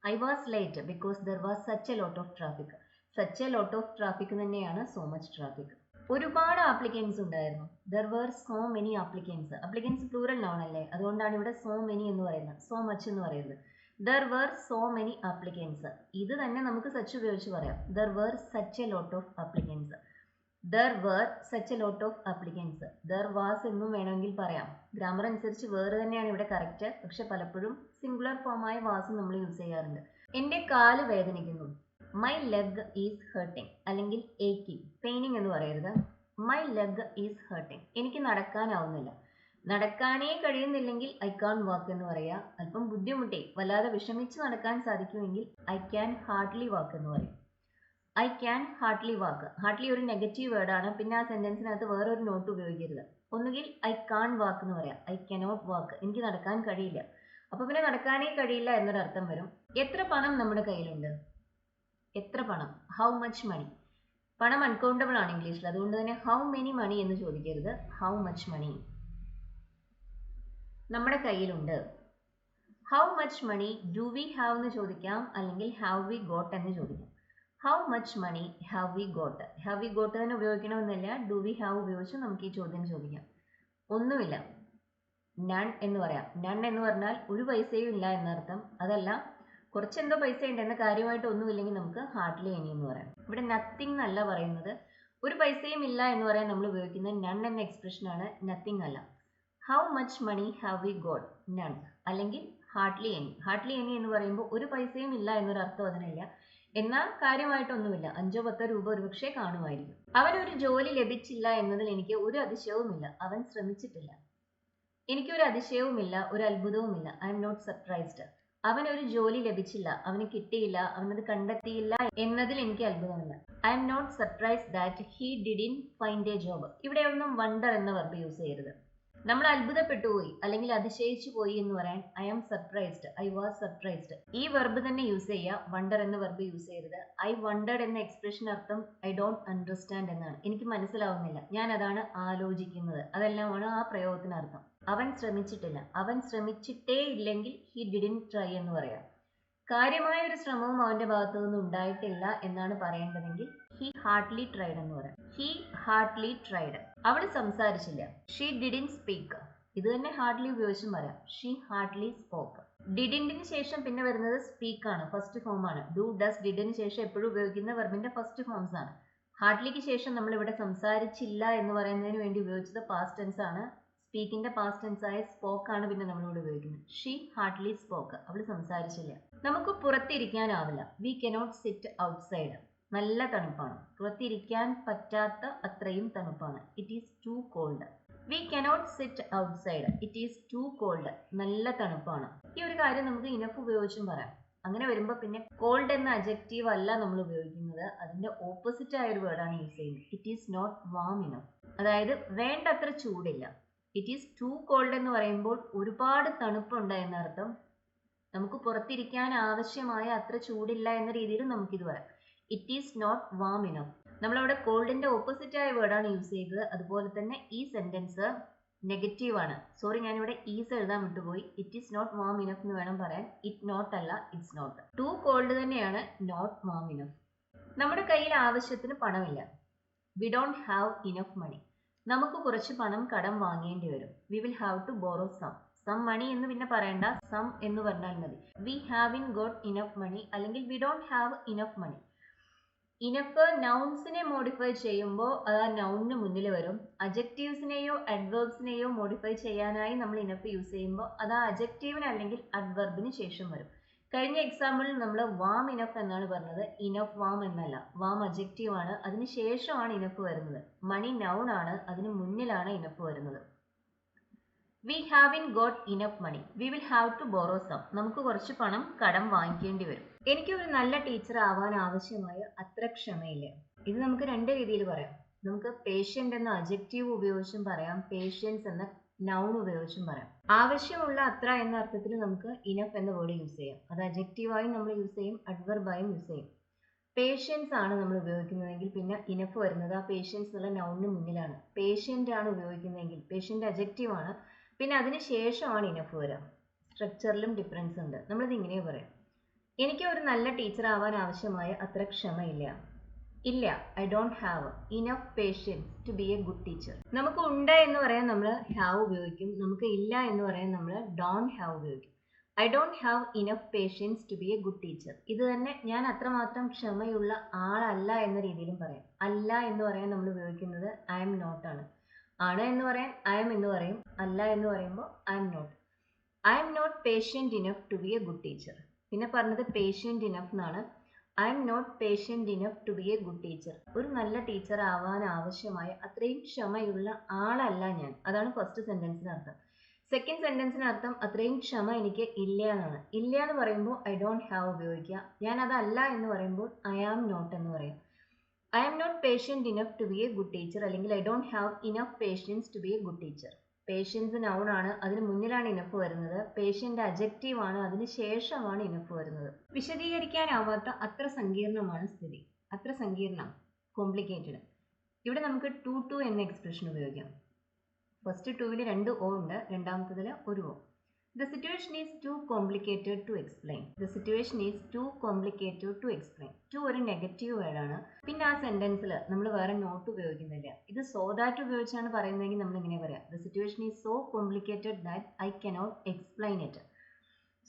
I was late because there was such A lot of traffic. Such A lot of traffic തന്നെയാണ് സോ മച്ച് ട്രാഫിക്. ഒരുപാട് ആപ്ലിക്കൻസ് ഉണ്ടായിരുന്നു. There were so many applicants. Applicants plural noun അല്ലേ, അതുകൊണ്ടാണ് ഇവിടെ സോ മെനി എന്ന് പറയുന്നത്, സോ മച്ച് എന്ന് പറയുന്നത്. There were so many applicants. ഇത് തന്നെ നമുക്ക് സച്ച് ഉപയോഗിച്ച് പറയാം. There were such A lot of applicants. There were such A lot of applicants. There was എന്നും വേണമെങ്കിൽ പറയാം. ഗ്രാമർ അനുസരിച്ച് വേർ തന്നെയാണ് ഇവിടെ കറക്റ്റ്. പക്ഷെ പലപ്പോഴും സിംഗുലർ ഫോമായ വാസ് നമ്മൾ യൂസ് ചെയ്യാറുണ്ട്. എൻ്റെ കാല് വേദനിക്കുന്നു. മൈ ലെഗ് ഈസ് ഹേർട്ടിങ് അല്ലെങ്കിൽ ഏക്കിങ്. പെയിനിങ് എന്ന് പറയരുത്. My leg is hurting. എനിക്ക് നടക്കാനാവുന്നില്ല. നടക്കാനേ കഴിയുന്നില്ലെങ്കിൽ ഐ കാൺ വാക്ക് എന്ന് പറയാം. അല്പം ബുദ്ധിമുട്ടി വല്ലാതെ വിഷമിച്ച് നടക്കാൻ സാധിക്കുമെങ്കിൽ ഐ ക്യാൻ ഹാർഡ്ലി വാക്ക് എന്ന് പറയും. I can hardly walk. Hardly ഒരു നെഗറ്റീവ് വേർഡാണ്. പിന്നെ ആ സെന്റൻസിനകത്ത് വേറൊരു നോട്ട് ഉപയോഗിക്കരുത്. ഒന്നുകിൽ ഐ കാൺ വാക്ക് എന്ന് പറയാം. ഐ കനോട്ട് വാക്ക്. എനിക്ക് നടക്കാൻ കഴിയില്ല. അപ്പൊ പിന്നെ നടക്കാനേ കഴിയില്ല എന്നൊരർത്ഥം വരും. എത്ര പണം നമ്മുടെ കയ്യിലുണ്ട്? എത്ര പണം? How much money. പണം അൺകൗണ്ടബിൾ ആണ് ഇംഗ്ലീഷിൽ. അതുകൊണ്ട് തന്നെ ഹൗ മെനി മണി എന്ന് ചോദിക്കരുത്. ഹൗ മച്ച് മണി നമ്മുടെ കയ്യിലുണ്ട്. How much money do we have എന്ന് ചോദിക്കാം, അല്ലെങ്കിൽ ഹാവ് വി ഗോട്ട് എന്ന് ചോദിക്കാം. How much money have we got. Have we got തന്നെ ഉപയോഗിക്കണമെന്നില്ല. ഡു വി ഹാവ് ഉപയോഗിച്ച് നമുക്ക് ഈ ചോദ്യം ചോദിക്കാം. ഒന്നുമില്ല. നൺ എന്ന് പറയാം. നൺ എന്ന് പറഞ്ഞാൽ ഒരു പൈസയും ഇല്ല എന്നർത്ഥം. അതല്ല, കുറച്ചെന്തോ പൈസ ഉണ്ട് എന്ന കാര്യമായിട്ട് ഒന്നുമില്ലെങ്കിൽ നമുക്ക് ഹാർഡ്ലി എനി എന്ന് പറയാം. ഇവിടെ നത്തിങ് എന്നല്ല പറയുന്നത്. ഒരു പൈസയും ഇല്ല എന്ന് പറയാൻ നമ്മൾ ഉപയോഗിക്കുന്നത് നൺ എന്ന എക്സ്പ്രഷൻ ആണ്, നത്തിങ് അല്ല. How much money have we got? None. അല്ലെങ്കിൽ ഹാർഡ്ലി എനി. ഹാർഡ്ലി എനി എന്ന് പറയുമ്പോൾ ഒരു പൈസയും ഇല്ല എന്നൊരു അർത്ഥം അതിനില്ല. എന്നാൽ കാര്യമായിട്ടൊന്നുമില്ല. 5-10 രൂപ ഒരുപക്ഷെ കാണുമായിരിക്കും. അവനൊരു ജോലി ലഭിച്ചില്ല എന്നതിൽ എനിക്ക് ഒരു അതിശയവുമില്ല. അവൻ ശ്രമിച്ചിട്ടില്ല. എനിക്കൊരു അതിശയവുമില്ല, ഒരു അത്ഭുതവുമില്ല. I M not surprised. അവനൊരു ജോലി ലഭിച്ചില്ല, അവന് കിട്ടിയില്ല, അവനത് കണ്ടെത്തിയില്ല എന്നതിൽ എനിക്ക് അത്ഭുതമില്ല. I M not surprised that he didn't find a job. ഇവിടെ ഒന്നും വണ്ടർ എന്ന വെർബ് യൂസ് ചെയ്യരുത്. നമ്മൾ അത്ഭുതപ്പെട്ടു പോയി അല്ലെങ്കിൽ അതിശയിച്ചു പോയി എന്ന് പറയാൻ I am surprised, I was surprised. ഈ വെർബ് തന്നെ യൂസ് ചെയ്യുക. വണ്ടർ എന്ന വെർബ് യൂസ് ചെയ്യരുത്. ഐ വണ്ടർഡ് എന്ന എക്സ്പ്രഷൻ അർത്ഥം ഐ ഡോണ്ട് അണ്ടർസ്റ്റാൻഡ് എന്നാണ്. എനിക്ക് മനസ്സിലാവുന്നില്ല, ഞാൻ അതാണ് ആലോചിക്കുന്നത്. അതെല്ലാമാണ് ആ പ്രയോഗത്തിന് അർത്ഥം. അവൻ ശ്രമിച്ചിട്ടില്ല. അവൻ ശ്രമിച്ചിട്ടേ ഇല്ലെങ്കിൽ ഹി ഡിഡ്ന്റ് ട്രൈ എന്ന് പറയാം. കാര്യമായ ഒരു ശ്രമവും അവന്റെ ഭാഗത്തു നിന്ന് ഉണ്ടായിട്ടില്ല എന്നാണ് പറയേണ്ടതെങ്കിൽ ഹി ഹാർഡ്ലി ട്രൈഡ് എന്ന് പറയാം. He hardly tried. അവൾ സംസാരിച്ചില്ല. She didn't speak. ഇത് തന്നെ ഹാർഡ്ലി ഉപയോഗിച്ചും പറയാം. She hardly spoke. ഡിഡിന്റിന് ശേഷം പിന്നെ വരുന്നത് സ്പീക്ക് ആണ്, ഫസ്റ്റ് ഫോം ആണ്. ഡു, ഡസ്, ഡിഡിന് ശേഷം എപ്പോഴും ഉപയോഗിക്കുന്ന വെർബിന്റെ ഫസ്റ്റ് ഫോംസ് ആണ്. ഹാർഡ്ലിക്ക് ശേഷം നമ്മൾ ഇവിടെ സംസാരിച്ചില്ല എന്ന് പറയുന്നതിന് വേണ്ടി ഉപയോഗിച്ചത് പാസ്റ്റ് ടെൻസ് ആണ്. സ്പീക്കിന്റെ പാസ്റ്റ് ടെൻസ് ആയ സ്പോക്ക് ആണ് പിന്നെ നമ്മളിവിടെ ഉപയോഗിക്കുന്നത്. She hardly spoke. അവൾ സംസാരിച്ചില്ല. നമുക്ക് പുറത്തിരിക്കാനാവില്ല. We cannot sit outside. നല്ല തണുപ്പാണ്. പുറത്തിരിക്കാൻ പറ്റാത്ത അത്രയും തണുപ്പാണ്. It is too cold. We cannot sit outside. It is too cold. നല്ല തണുപ്പാണ്. ഈ ഒരു കാര്യം നമുക്ക് ഇനഫ് ഉപയോഗിച്ചും പറയാം. അങ്ങനെ വരുമ്പോൾ പിന്നെ കോൾഡ് എന്ന അഡ്ജക്റ്റീവ് അല്ല നമ്മൾ ഉപയോഗിക്കുന്നത്. അതിന്റെ ഓപ്പോസിറ്റ് ആയ ഒരു വേർഡാണ് യൂസ് ചെയ്യുന്നത്. It is not warm enough. അതായത് വേണ്ടത്ര ചൂടില്ല. ഇറ്റ് ഈസ് ടു കോൾഡ് എന്ന് പറയുമ്പോൾ ഒരുപാട് തണുപ്പുണ്ട് എന്നർത്ഥം. നമുക്ക് പുറത്തിരിക്കാൻ ആവശ്യമായ അത്ര ചൂടില്ല എന്ന രീതിയിൽ നമുക്കിത് പറയാം. It is not warm enough. നമ്മളവിടെ കോൾഡിന്റെ ഓപ്പോസിറ്റ് ആയ വേർഡാണ് യൂസ് ചെയ്തത്. അതുപോലെ തന്നെ ഈ സെന്റൻസ് നെഗറ്റീവ് ആണ്. സോറി, ഞാനിവിടെ ഈസ് എഴുതാൻ വിട്ടുപോയി. It is not warm enough എന്ന് വേണം പറയാൻ. ഇറ്റ് നോട്ട് അല്ല, ഇറ്റ്സ് നോട്ട്. ടു കോൾഡ് തന്നെയാണ്, നോട്ട് വാം ഇനഫ്. നമ്മുടെ കയ്യിൽ ആവശ്യത്തിന് പണമില്ല. We don't have enough money. നമുക്ക് കുറച്ച് പണം കടം വാങ്ങേണ്ടി വരും. We will have to borrow some money എന്ന് പിന്നെ പറയണ്ട, സം എന്ന് പറഞ്ഞാൽ മതി. We haven't got enough money അല്ലെങ്കിൽ we don't have enough money. Enough നൗൺസിനെ modify ചെയ്യുമ്പോൾ അത് ആ നൗണിന് മുന്നിൽ വരും. അഡ്ജക്റ്റീവ്സിനെയോ അഡ്വേർബ്സിനെയോ മോഡിഫൈ ചെയ്യാനായി നമ്മൾ ഇനഫ് യൂസ് ചെയ്യുമ്പോൾ അത് ആ അഡ്ജക്റ്റീവിന് അല്ലെങ്കിൽ അഡ്വർബിന് ശേഷം വരും. കഴിഞ്ഞ എക്സാമ്പിളിൽ നമ്മൾ വാം ഇനഫ് എന്നാണ് പറഞ്ഞത്. ഇനഫ് വാം എന്നല്ല. വാം അഡ്ജക്റ്റീവ് ആണ്, അതിന് ശേഷമാണ് ഇനഫ് വരുന്നത്. മണി നൗൺ ആണ്, അതിന് മുന്നിലാണ് ഇനഫ് വരുന്നത്. We haven't got enough money. We will have to borrow some. നമുക്ക് കുറച്ച് പണം കടം വാങ്ങിക്കേണ്ടി വരും. എനിക്ക് ഒരു നല്ല ടീച്ചർ ആവാൻ ആവശ്യമായ അത്ര ക്ഷമയില്ല. ഇത് നമുക്ക് രണ്ട് രീതിയിൽ പറയാം. നമുക്ക് പേഷ്യന്റ് എന്ന അഡ്ജക്റ്റീവ് ഉപയോഗിച്ചും പറയാം, പേഷ്യൻസ് എന്ന നൗൺ ഉപയോഗിച്ചും പറയാം. ആവശ്യമുള്ള അത്ര എന്ന അർത്ഥത്തിൽ നമുക്ക് ഇനഫ് എന്ന വേർഡ് യൂസ് ചെയ്യാം. അത് അഡ്ജക്റ്റീവായും നമ്മൾ യൂസ് ചെയ്യും, അഡ്വർബായും യൂസ് ചെയ്യും. പേഷ്യൻസ് ആണ് നമ്മൾ ഉപയോഗിക്കുന്നതെങ്കിൽ പിന്നെ ഇനഫ് വരുന്നത് ആ പേഷ്യൻസ് എന്നുള്ള നൗണിന് മുന്നിലാണ്. പേഷ്യന്റ് ആണ് ഉപയോഗിക്കുന്നതെങ്കിൽ പേഷ്യന്റ് അഡ്ജക്റ്റീവ് ആണ്, പിന്നെ അതിന് ശേഷമാണ് ഇനഫ് വരിക. സ്ട്രക്ചറിലും ഡിഫറൻസ് ഉണ്ട്. നമ്മളിത് ഇങ്ങനെ പറയാം. എനിക്ക് ഒരു നല്ല ടീച്ചർ ആവാൻ ആവശ്യമായ അത്ര ക്ഷമയില്ല. ഇല്ല, I don't have enough patience to be a good teacher. നമുക്ക് ഉണ്ട് എന്ന് പറയാൻ നമ്മൾ ഹാവ് ഉപയോഗിക്കും. നമുക്ക് ഇല്ല എന്ന് പറയാൻ നമ്മൾ ഡോണ്ട് ഹാവ് ഉപയോഗിക്കും. I don't have enough patience to be a good teacher. ഇത് തന്നെ ഞാൻ അത്രമാത്രം ക്ഷമയുള്ള ആളല്ല എന്ന രീതിയിലും പറയാം. അല്ല എന്ന് പറയാൻ നമ്മൾ ഉപയോഗിക്കുന്നത് ഐ എം നോട്ട് ആണ്. ആണ് എന്ന് പറയാൻ ഐ എം എന്ന് പറയും. അല്ല എന്ന് പറയുമ്പോൾ I M not. I M not patient enough to be a good teacher. പിന്നെ പറഞ്ഞത് പേഷ്യൻ്റ് ഇനഫ് എന്നാണ്. I M not patient enough to be a good teacher. ഒരു നല്ല ടീച്ചർ ആവാൻ ആവശ്യമായ അത്രയും ക്ഷമയുള്ള ആളല്ല ഞാൻ. അതാണ് ഫസ്റ്റ് സെന്റൻസിന് അർത്ഥം. സെക്കൻഡ് സെന്റൻസിന് അർത്ഥം അത്രയും ക്ഷമ എനിക്ക് ഇല്ല എന്നാണ്. ഇല്ല എന്ന് പറയുമ്പോൾ ഐ ഡോണ്ട് ഹാവ് ഉപയോഗിക്കുക. ഞാൻ അതല്ല എന്ന് പറയുമ്പോൾ ഐ ആം നോട്ട് എന്ന് പറയും. I am not patient enough to be a good teacher, അല്ലെങ്കിൽ I don't have enough patience to be a good teacher. Patience noun ആണ്, അതിന് മുന്നിലാണ് ഇനഫ് വരുന്നത്. പേഷ്യൻ്റ് അഡ്ജക്റ്റീവ് ആണ്, അതിന് ശേഷമാണ് ഇനഫ് വരുന്നത്. വിശദീകരിക്കാനാവാത്ത അത്ര സങ്കീർണമാണ് സ്ഥിതി. അത്ര സങ്കീർണം, കോംപ്ലിക്കേറ്റഡ്. ഇവിടെ നമുക്ക് ടു എന്ന എക്സ്പ്രഷൻ ഉപയോഗിക്കാം. ഫസ്റ്റ് ടൂവിൽ 2 ഓ ഉണ്ട്, രണ്ടാമത്തതിൽ 1 ഓ. The situation is too complicated to explain. The situation is too complicated to explain. To ഒരു നെഗറ്റീവ് വേർഡാണ്. പിന്നെ ആ സെന്റൻസിൽ നമ്മൾ വേറെ നോട്ട് ഉപയോഗിക്കുന്നില്ല. ഇത് സോ ദാറ്റ് ഉപയോഗിച്ചാണ് പറയുന്നതെങ്കിൽ നമ്മൾ ഇങ്ങനെ പറയാം, The situation is so complicated that I cannot explain it.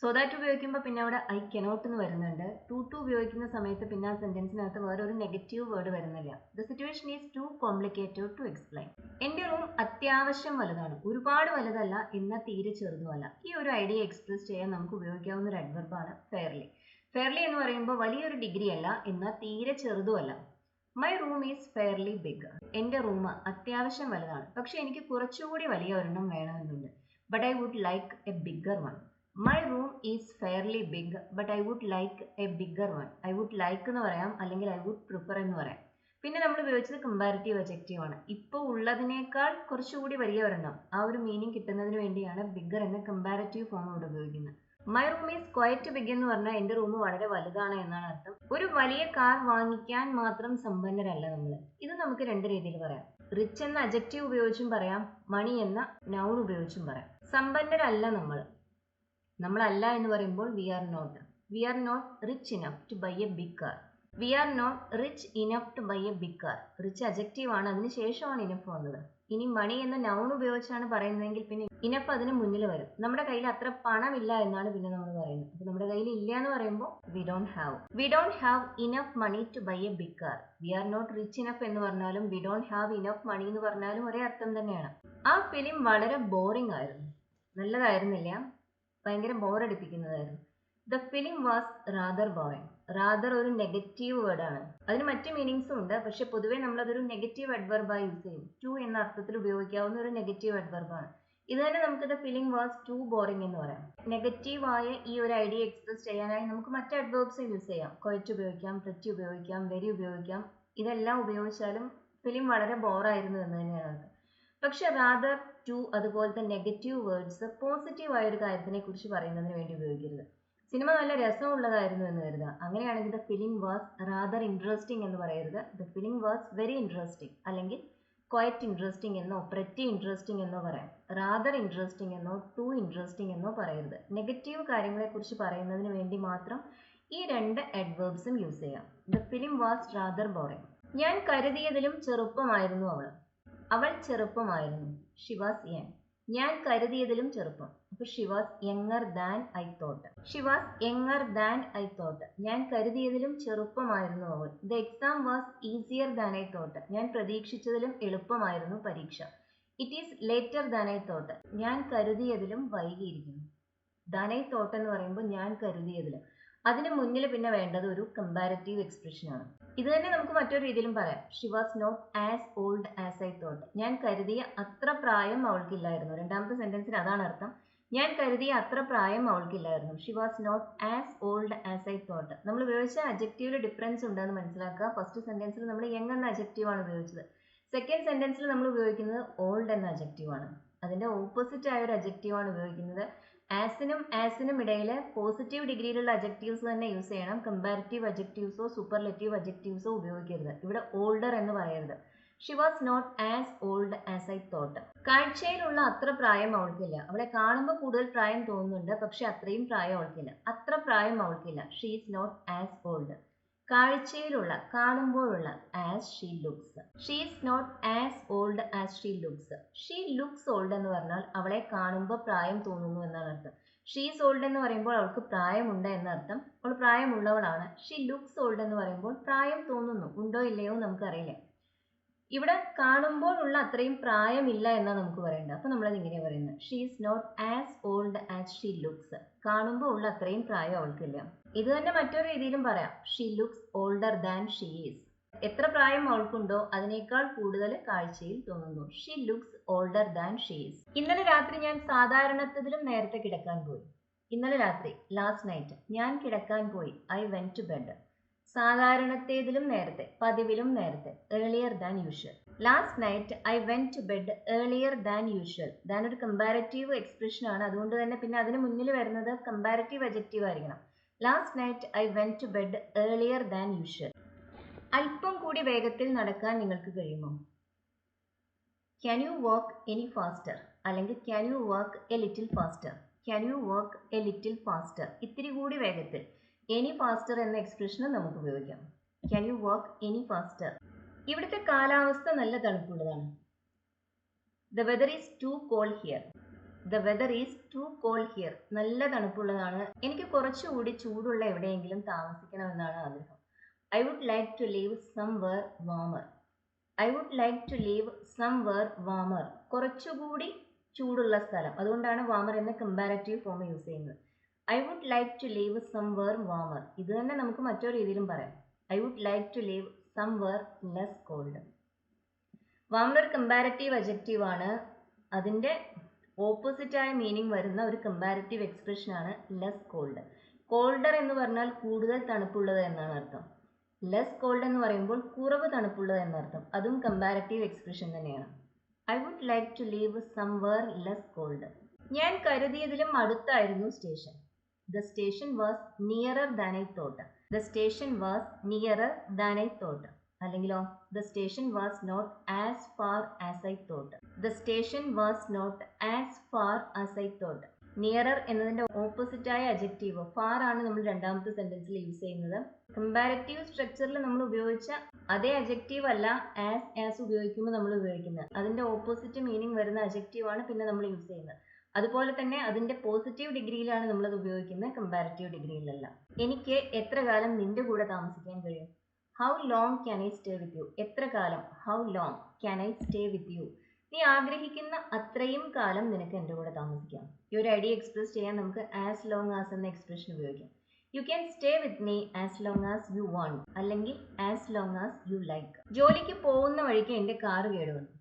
So that ഉപയോഗിക്കുമ്പോൾ പിന്നെ അവിടെ ഐ കനോട്ട് എന്ന് വരുന്നുണ്ട്. ടു ഉപയോഗിക്കുന്ന സമയത്ത് പിന്നെ ആ സെന്റൻസിനകത്ത് വേറെ ഒരു നെഗറ്റീവ് വേർഡ് വരുന്നില്ല. The situation is too complicated to explain. എൻ്റെ റൂം അത്യാവശ്യം വലുതാണ്, ഒരുപാട് വലുതല്ല എന്നാൽ തീരെ ചെറുതുമല്ല. ഈ ഒരു ഐഡിയ എക്സ്പ്രസ് ചെയ്യാൻ നമുക്ക് ഉപയോഗിക്കാവുന്ന ഒരു അഡ്വർബാണ് ഫെയർലി. ഫെയർലി എന്ന് പറയുമ്പോൾ വലിയൊരു ഡിഗ്രി അല്ല എന്നാൽ തീരെ ചെറുതുമല്ല. My room is fairly big. എൻ്റെ റൂം അത്യാവശ്യം വലുതാണ്, പക്ഷെ എനിക്ക് കുറച്ചുകൂടി വലിയ ഒരെണ്ണം വേണമെന്നുണ്ട്. But I would like a bigger one. My room is fairly big but I would like a bigger one. I would like എന്ന് പറയാം, അല്ലെങ്കിൽ ഐ വുഡ് പ്രിഫർ എന്ന് പറയാം. പിന്നെ നമ്മൾ ഉപയോഗിച്ചത് കമ്പാരിറ്റീവ് അഡ്ജക്റ്റീവ് ആണ്. ഇപ്പോൾ ഉള്ളതിനേക്കാൾ കുറച്ചുകൂടി വലിയ ഒരെണ്ണം, ആ ഒരു മീനിങ് കിട്ടുന്നതിന് വേണ്ടിയാണ് ബിഗ്ഗർ എന്ന കമ്പാരിറ്റീവ് ഫോം ഇവിടെ ഉപയോഗിക്കുന്നത്. My room is quite big എന്ന് പറഞ്ഞാൽ എൻ്റെ റൂം വളരെ വലുതാണ് എന്നാണ് അർത്ഥം. ഒരു വലിയ കാർ വാങ്ങിക്കാൻ മാത്രം സമ്പന്നരല്ല നമ്മൾ. ഇത് നമുക്ക് 2 രീതിയിൽ പറയാം. റിച്ച് എന്ന അഡ്ജക്റ്റീവ് ഉപയോഗിച്ചും പറയാം, മണി എന്ന നൗൺ ഉപയോഗിച്ചും പറയാം. സമ്പന്നരല്ല നമ്മളല്ല എന്ന് പറയുമ്പോൾ we are not rich enough to buy a big car. We are not rich enough to buy a big car. Rich adjective ആണ്, അതിന് ശേഷമാണ് ഇനഫ് വന്നത്. ഇനി മണി എന്ന നൗൺ ഉപയോഗിച്ചാണ് പറയുന്നതെങ്കിൽ പിന്നെ ഇനഫ് അതിന് മുന്നിൽ വരും. നമ്മുടെ കയ്യിൽ അത്ര പണമില്ല എന്നാണ് പിന്നെ നമ്മൾ പറയുന്നത്. അപ്പോൾ നമ്മുടെ കയ്യിൽ ഇല്ല എന്ന് പറയുമ്പോൾ we don't have enough money to buy a big car. We are not rich enough എന്ന് പറഞ്ഞാലും we don't have enough money എന്ന് പറഞ്ഞാലും ഒരേ അർത്ഥം തന്നെയാണ്. ആ ഫിലിം വളരെ ബോറിംഗ് ആയിരുന്നു, നല്ലതായിരുന്നില്ല, ഭയങ്കര ബോറടിപ്പിക്കുന്നതായിരുന്നു. The film was rather boring. Rather ഒരു നെഗറ്റീവ് വേർഡാണ്, അതിന് മറ്റു മീനിങ്സും ഉണ്ട്, പക്ഷെ പൊതുവെ നമ്മളതൊരു നെഗറ്റീവ് അഡ്വർബായി യൂസ് ചെയ്യും. ടു എന്ന അർത്ഥത്തിൽ ഉപയോഗിക്കാവുന്ന ഒരു നെഗറ്റീവ് അഡ്വർബാണ്. ഇത് തന്നെ നമുക്ക് the film was too boring എന്ന് പറയാം. നെഗറ്റീവായ ഈ ഒരു ഐഡിയ എക്സ്പ്രസ് ചെയ്യാനായി നമുക്ക് മറ്റ് അഡ്വേർബ്സ് യൂസ് ചെയ്യാം. ക്വയറ്റ് ഉപയോഗിക്കാം, പ്രിറ്റി ഉപയോഗിക്കാം, വെരി ഉപയോഗിക്കാം. ഇതെല്ലാം ഉപയോഗിച്ചാലും ഫിലിം വളരെ ബോറായിരുന്നു എന്ന് തന്നെയാണ് അർത്ഥം. പക്ഷെ റാദർ, ടു അതുപോലത്തെ നെഗറ്റീവ് വേർഡ്സ് പോസിറ്റീവ് ആയ ഒരു കാര്യത്തിനെ കുറിച്ച് പറയുന്നതിന് വേണ്ടി ഉപയോഗിക്കരുത്. സിനിമ നല്ല രസമുള്ളതായിരുന്നു എന്ന് കരുതുക. അങ്ങനെയാണെങ്കിൽ the film was rather interesting എന്ന് പറയരുത്. The film was very interesting, അല്ലെങ്കിൽ ക്വയറ്റ് ഇൻട്രസ്റ്റിംഗ് എന്നോ പ്രെറ്റി ഇൻട്രസ്റ്റിംഗ് എന്നോ പറയാം. റാദർ ഇൻട്രസ്റ്റിംഗ് എന്നോ ടു ഇൻട്രസ്റ്റിംഗ് എന്നോ പറയരുത്. നെഗറ്റീവ് കാര്യങ്ങളെക്കുറിച്ച് പറയുന്നതിന് വേണ്ടി മാത്രം ഈ 2 അഡ്വേർബ്സും യൂസ് ചെയ്യാം. The film was rather boring. ഞാൻ കരുതിയതിലും ചെറുപ്പമായിരുന്നു അവൾ ചെറുപ്പമായിരുന്നു. She was young. ഞാൻ കരുതിയതിലും ചെറുപ്പം. അപ്പോൾ she was younger than I thought. ഞാൻ കരുതിയതിലും ചെറുപ്പമായിരുന്നു അവൾ. The exam was easier than I thought. ഞാൻ പ്രതീക്ഷിച്ചതിലും എളുപ്പമായിരുന്നു പരീക്ഷ. It is later than I thought. ഞാൻ കരുതിയതിലും വൈകിയിരിക്കുന്നു. ദാൻ ഐ തോട്ട് എന്ന് പറയുമ്പോൾ ഞാൻ കരുതിയതിലും, അതിന് മുന്നിൽ പിന്നെ വേണ്ടത് ഒരു കമ്പാരറ്റീവ് എക്സ്പ്രഷൻ ആണ്. ഇത് തന്നെ നമുക്ക് മറ്റൊരു രീതിയിലും പറയാം. She was not as old as I thought. ഞാൻ കരുതിയ അത്ര പ്രായം അവൾക്കില്ലായിരുന്നു. രണ്ടാമത്തെ സെന്റൻസിന് അതാണ് അർത്ഥം. ഞാൻ കരുതിയ അത്ര പ്രായം അവൾക്കില്ലായിരുന്നു. She was not as old as I thought. നമ്മൾ ഉപയോഗിച്ച അഡ്ജക്റ്റീവിൽ ഡിഫറൻസ് ഉണ്ടെന്ന് മനസ്സിലാക്കുക. ഫസ്റ്റ് സെന്റൻസിൽ നമ്മൾ യങ് എന്ന അഡ്ജക്റ്റീവ് ആണ് ഉപയോഗിച്ചത്. സെക്കൻഡ് സെന്റൻസിൽ നമ്മൾ ഉപയോഗിക്കുന്നത് ഓൾഡ് എന്ന അഡ്ജക്റ്റീവ് ആണ്. അതിന്റെ ഓപ്പോസിറ്റ് ആയ ഒരു അഡ്ജക്റ്റീവ് ആണ് ഉപയോഗിക്കുന്നത്. ആസിനും ഇടയിൽ പോസിറ്റീവ് ഡിഗ്രിയിലുള്ള അഡ്ജക്റ്റീവ്സ് തന്നെ യൂസ് ചെയ്യണം. കമ്പാരിറ്റീവ് അഡ്ജക്റ്റീവ്സോ സൂപ്പർലെറ്റീവ് അഡ്ജക്റ്റീവ്സോ ഉപയോഗിക്കരുത്. ഇവിടെ ഓൾഡർ എന്ന് പറയരുത്. She was not as old as I thought. കാഴ്ചയിലുള്ള അത്ര പ്രായം അവൾക്കില്ല. അവളെ കാണുമ്പോൾ കൂടുതൽ പ്രായം തോന്നുന്നുണ്ട്, പക്ഷെ അത്രയും പ്രായം അവൾക്കില്ല. അത്ര പ്രായം അവൾക്കില്ല. She is not as old. കാഴ്ചയിലുള്ള, കാണുമ്പോഴുള്ള. As she looks. She is not as old as she looks. She looks old എന്ന് പറഞ്ഞാൽ അവളെ കാണുമ്പോൾ പ്രായം തോന്നുന്നു എന്നാണ് അർത്ഥം. ഷീ ഈസ് ഓൾഡ് എന്ന് പറയുമ്പോൾ അവൾക്ക് പ്രായമുണ്ട് എന്നർത്ഥം. അവൾ പ്രായമുള്ളവളാണ്. ഷീ ലുക്സ് ഓൾഡ് എന്ന് പറയുമ്പോൾ പ്രായം തോന്നുന്നു. ഉണ്ടോ ഇല്ലയോ നമുക്കറിയില്ല. ഇവിടെ കാണുമ്പോഴുള്ള അത്രയും പ്രായമില്ല എന്നാണ് നമുക്ക് പറയേണ്ടത്. അപ്പൊ നമ്മളത് ഇങ്ങനെ പറയുന്നത്, she is not as old as she looks. കാണുമ്പോൾ ഉള്ള അത്രയും പ്രായം അവൾക്കില്ല. ഇത് തന്നെ മറ്റൊരു രീതിയിലും പറയാം, she looks older than she is. എത്ര പ്രായം അവൾക്കുണ്ടോ അതിനേക്കാൾ കൂടുതൽ കാഴ്ചയിൽ തോന്നുന്നു. She looks older than she is. ഇന്നലെ രാത്രി ഞാൻ സാധാരണത്തിലും നേരത്തെ കിടക്കാൻ പോയി. ഇന്നലെ രാത്രി, ലാസ്റ്റ് നൈറ്റ്, ഞാൻ കിടക്കാൻ പോയി. I went to bed. സാധാരണത്തേതിലും നേരത്തെ, പതിവിലും നേരത്തെ, earlier than usual. Last night I went to bed earlier than usual. Than ഒരു കമ്പാരറ്റീവ് എക്സ്പ്രഷൻ ആണ്. അതുകൊണ്ട് തന്നെ പിന്നെ അതിന് മുന്നിൽ വരുന്നത് കമ്പാരറ്റീവ് അഡ്ജക്റ്റീവ് ആയിരിക്കണം. Last night I went to bed earlier than usual. അല്പം കൂടി വേഗത്തിൽ നടക്കാൻ നിങ്ങൾക്ക് കഴിയുമോ? Can you walk any faster, അല്ലെങ്കിൽ can you walk a little faster. Can you walk a little faster, ഇത്തിരി കൂടി വേഗത്തിൽ. എനി ഫാസ്റ്റർ എന്ന എക്സ്പ്രഷന് നമുക്ക് ഉപയോഗിക്കാം. Can you walk any faster. ഇവിടുത്തെ കാലാവസ്ഥ നല്ല തണുപ്പുള്ളതാണ്. The weather is too cold here. The weather is too cold here, നല്ല തണുപ്പുള്ളതാണ്. എനിക്ക് കുറച്ചുകൂടി ചൂടുള്ള എവിടെയെങ്കിലും താമസിക്കണമെന്നാണ് ആഗ്രഹം. I would like to leave somewhere warmer. I would like to leave somewhere warmer, കുറച്ചുകൂടി ചൂടുള്ള സ്ഥലം. അതുകൊണ്ടാണ് വാമർ എന്ന കമ്പാരറ്റീവ് ഫോം യൂസ് ചെയ്യുന്നത്. I would like to leave somewhere warmer. ഇത് തന്നെ നമുക്ക് മറ്റൊരു രീതിയിലും പറയാം. I would like to leave somewhere less cold. Warmer ഒരു കമ്പാരറ്റീവ് അഡ്ജക്റ്റീവ് ആണ്. അതിൻ്റെ ഓപ്പോസിറ്റായ മീനിങ് വരുന്ന ഒരു കമ്പാരറ്റീവ് എക്സ്പ്രഷൻ ആണ് ലെസ് കോൾഡ്. കോൾഡർ എന്ന് പറഞ്ഞാൽ കൂടുതൽ തണുപ്പുള്ളത് എന്നാണ് അർത്ഥം. ലെസ് കോൾഡ് എന്ന് പറയുമ്പോൾ കുറവ് തണുപ്പുള്ളത് എന്നർത്ഥം. അതും കമ്പാരറ്റീവ് എക്സ്പ്രഷൻ തന്നെയാണ്. I would like to leave somewhere less cold. ഞാൻ കരുതിയതിലും അടുത്തായിരുന്നു station. The station was nearer than I thought. The station was nearer than I thought. അല്ലെങ്കിലോ, the station was not as far as I thought. The station was not as far as I thought. Nearer എന്നതിന്റെ ഓപ്പോസിറ്റായ അഡ്ജക്റ്റീവ് ഫാർ ആണ് നമ്മൾ രണ്ടാമത്തെ സെന്റൻസിൽ യൂസ് ചെയ്യുന്നത്. കമ്പാരറ്റീവ് സ്ട്രക്ചറിൽ നമ്മൾ ഉപയോഗിച്ച അതേ അഡ്ജക്റ്റീവ് അല്ല ആസ് ഉപയോഗിക്കുമ്പോൾ നമ്മൾ ഉപയോഗിക്കുന്നത്. അതിന്റെ ഓപ്പോസിറ്റ് മീനിങ് വരുന്ന അഡ്ജക്റ്റീവ് ആണ് പിന്നെ നമ്മൾ യൂസ് ചെയ്യുന്നത്. അതുപോലെ തന്നെ അതിന്റെ പോസിറ്റീവ് ഡിഗ്രിയിലാണ് നമ്മളത് ഉപയോഗിക്കുന്നത്, കമ്പാരറ്റീവ് ഡിഗ്രിയിലല്ല. എനിക്ക് എത്ര കാലം നിന്റെ കൂടെ താമസിക്കാൻ കഴിയും? How long can I stay with you. എത്ര കാലം, how long can I stay with you. നീ ആഗ്രഹിക്കുന്ന അത്രയും കാലം നിനക്ക് എൻ്റെ കൂടെ താമസിക്കാം. ഈ ഒരു ഐഡിയ എക്സ്പ്രസ് ചെയ്യാൻ നമുക്ക് ആസ് ലോങ് ആസ് എന്ന എക്സ്പ്രഷൻ ഉപയോഗിക്കാം. You can stay with me as long as you want, അല്ലെങ്കിൽ as long as you like. ജോലിക്ക് പോകുന്ന വഴിക്ക് എൻ്റെ കാറ് കേടുവന്നു.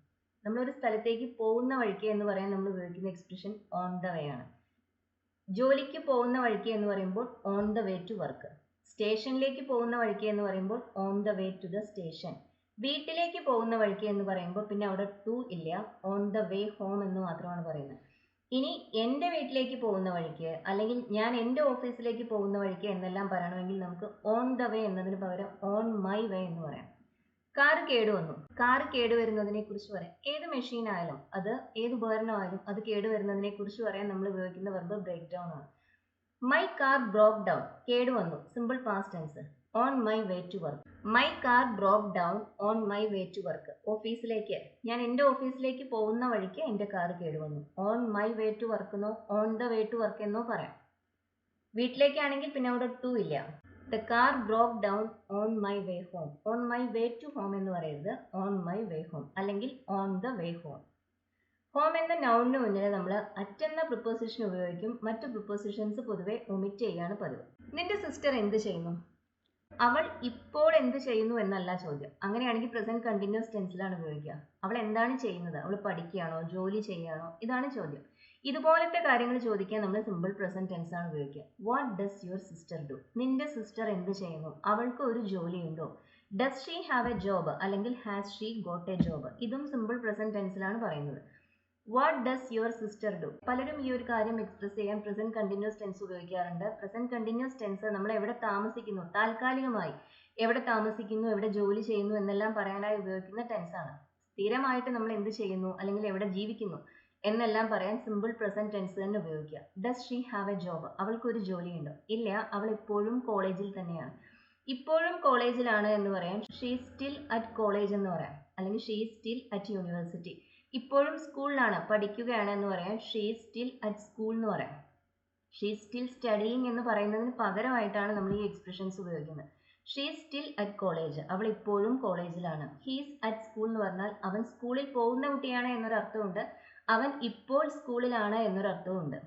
നമ്മളൊരു സ്ഥലത്തേക്ക് പോകുന്ന വഴിക്ക് എന്ന് പറയാൻ നമ്മൾ ഉപയോഗിക്കുന്ന എക്സ്പ്രഷൻ ഓൺ ദ വേ ആണ്. ജോലിക്ക് പോകുന്ന വഴിക്ക് എന്ന് പറയുമ്പോൾ on the way to work. സ്റ്റേഷനിലേക്ക് പോകുന്ന വഴിക്ക് എന്ന് പറയുമ്പോൾ on the way to the station. വീട്ടിലേക്ക് പോകുന്ന വഴിക്ക് എന്ന് പറയുമ്പോൾ പിന്നെ അവിടെ ടു ഇല്ല, ഓൺ ദ വേ ഹോം എന്ന് മാത്രമാണ് പറയുന്നത്. ഇനി എൻ്റെ വീട്ടിലേക്ക് പോകുന്ന വഴിക്ക്, അല്ലെങ്കിൽ ഞാൻ എൻ്റെ ഓഫീസിലേക്ക് പോകുന്ന വഴിക്ക് എന്നെല്ലാം പറയണമെങ്കിൽ നമുക്ക് ഓൺ ദ വേ എന്നതിന് പകരം ഓൺ മൈ വേ എന്ന് പറയാം. കാറ് കേടുവന്നു. കാറ് കേടുവരുന്നതിനെ കുറിച്ച് പറയാം. ഏത് മെഷീൻ ആയാലും, അത് ഏത് ഉപകരണമായാലും അത് കേടുവരുന്നതിനെ കുറിച്ച് പറയാൻ നമ്മൾ ഉപയോഗിക്കുന്ന വെർബ് ബ്രേക്ക് ഡൗൺ ആണ്. മൈ കാർ ബ്രോക്ക് ഡൗൺ, കേടുവന്നു, simple past tense. On my way to work. My car broke down on my way to work. ഓഫീസിലേക്ക്, ഞാൻ എൻ്റെ ഓഫീസിലേക്ക് പോകുന്ന വഴിക്ക് എൻ്റെ കാറ് കേടുവന്നു. On my way to work എന്നോ on the way to work എന്നോ പറയാം. വീട്ടിലേക്കാണെങ്കിൽ പിന്നെ അവിടെ ടു ഇല്ല. The car broke down on my way home. On my way to home എന്ന് പറയരുത്, on my way home അല്ലെങ്കിൽ on the way home. Home എന്ന നൗണിന് മുന്നിൽ നമ്മൾ അറ്റ് എന്ന പ്രിപ്പോസിഷൻ ഉപയോഗിക്കും. മറ്റു പ്രിപ്പോസിഷൻസ് പൊതുവെ ഒമിറ്റ് ചെയ്യാണ് പതിവ്. നിന്റെ സിസ്റ്റർ എന്ത് ചെയ്യുന്നു? അവൾ ഇപ്പോൾ എന്ത് ചെയ്യുന്നു എന്നല്ല ചോദ്യം. അങ്ങനെയാണെങ്കിൽ പ്രസന്റ് കണ്ടിന്യൂസ് ടെൻസിലാണ് ഉപയോഗിക്കുക. അവൾ എന്താണ് ചെയ്യുന്നത്? അവൾ പഠിക്കുകയാണോ, ജോലി ചെയ്യുകയാണോ? ഇതാണ് ചോദ്യം. ഇതുപോലത്തെ കാര്യങ്ങൾ ചോദിക്കാൻ നമ്മൾ സിമ്പിൾ പ്രസന്റ് ടെൻസ് ആണ് ഉപയോഗിക്കുക. What does your sister do? നിന്റെ സിസ്റ്റർ എന്ത് ചെയ്യുന്നു? അവൾക്ക് ഒരു ജോലിയുണ്ടോ? Does she have a job, അല്ലെങ്കിൽ has she got a job? ഇതും സിമ്പിൾ പ്രസന്റ് ടെൻസിലാണ് പറയുന്നത്. What does your sister do? പലരും ഈ ഒരു കാര്യം എക്സ്പ്രസ് ചെയ്യാൻ പ്രസന്റ് കണ്ടിന്യൂസ് ടെൻസ് ഉപയോഗിക്കാറുണ്ട്. പ്രസന്റ് കണ്ടിന്യൂസ് ടെൻസ് നമ്മൾ എവിടെ താമസിക്കുന്നു, താൽക്കാലികമായി എവിടെ താമസിക്കുന്നു, എവിടെ ജോലി ചെയ്യുന്നു എന്നെല്ലാം പറയാനായി ഉപയോഗിക്കുന്ന ടെൻസാണ്. സ്ഥിരമായിട്ട് നമ്മൾ എന്ത് ചെയ്യുന്നു അല്ലെങ്കിൽ എവിടെ ജീവിക്കുന്നു എന്നെല്ലാം പറയാൻ സിമ്പിൾ പ്രസന്റ് ടെൻസ് തന്നെ ഉപയോഗിക്കുക. Does she have a job? അവൾക്കൊരു ജോലിയുണ്ടോ? ഇല്ല, അവൾ ഇപ്പോഴും കോളേജിൽ തന്നെയാണ്. ഇപ്പോഴും കോളേജിലാണ് എന്ന് പറയാം, ഷീ സ്റ്റിൽ അറ്റ് കോളേജ് എന്ന് പറയാം, അല്ലെങ്കിൽ ഷീ സ്റ്റിൽ അറ്റ് യൂണിവേഴ്സിറ്റി. ഇപ്പോഴും സ്കൂളിലാണ്, പഠിക്കുകയാണ് എന്ന് പറയാം, ഷീ സ്റ്റിൽ അറ്റ് സ്കൂൾ എന്ന് പറയാം. ഷീ സ്റ്റിൽ സ്റ്റഡിയിങ് എന്ന് പറയുന്നതിന് പകരമായിട്ടാണ് നമ്മൾ ഈ എക്സ്പ്രഷൻസ് ഉപയോഗിക്കുന്നത്. ഷീ സ്റ്റിൽ അറ്റ് കോളേജ്, അവൾ ഇപ്പോഴും കോളേജിലാണ്. ഹീസ് അറ്റ് സ്കൂൾ എന്ന് പറഞ്ഞാൽ അവൻ സ്കൂളിൽ പോകുന്ന കുട്ടിയാണ് എന്നൊരർത്ഥമുണ്ട്, അവൻ ഇപ്പോൾ സ്കൂളിലാണ് എന്നൊരർത്ഥമുണ്ട്.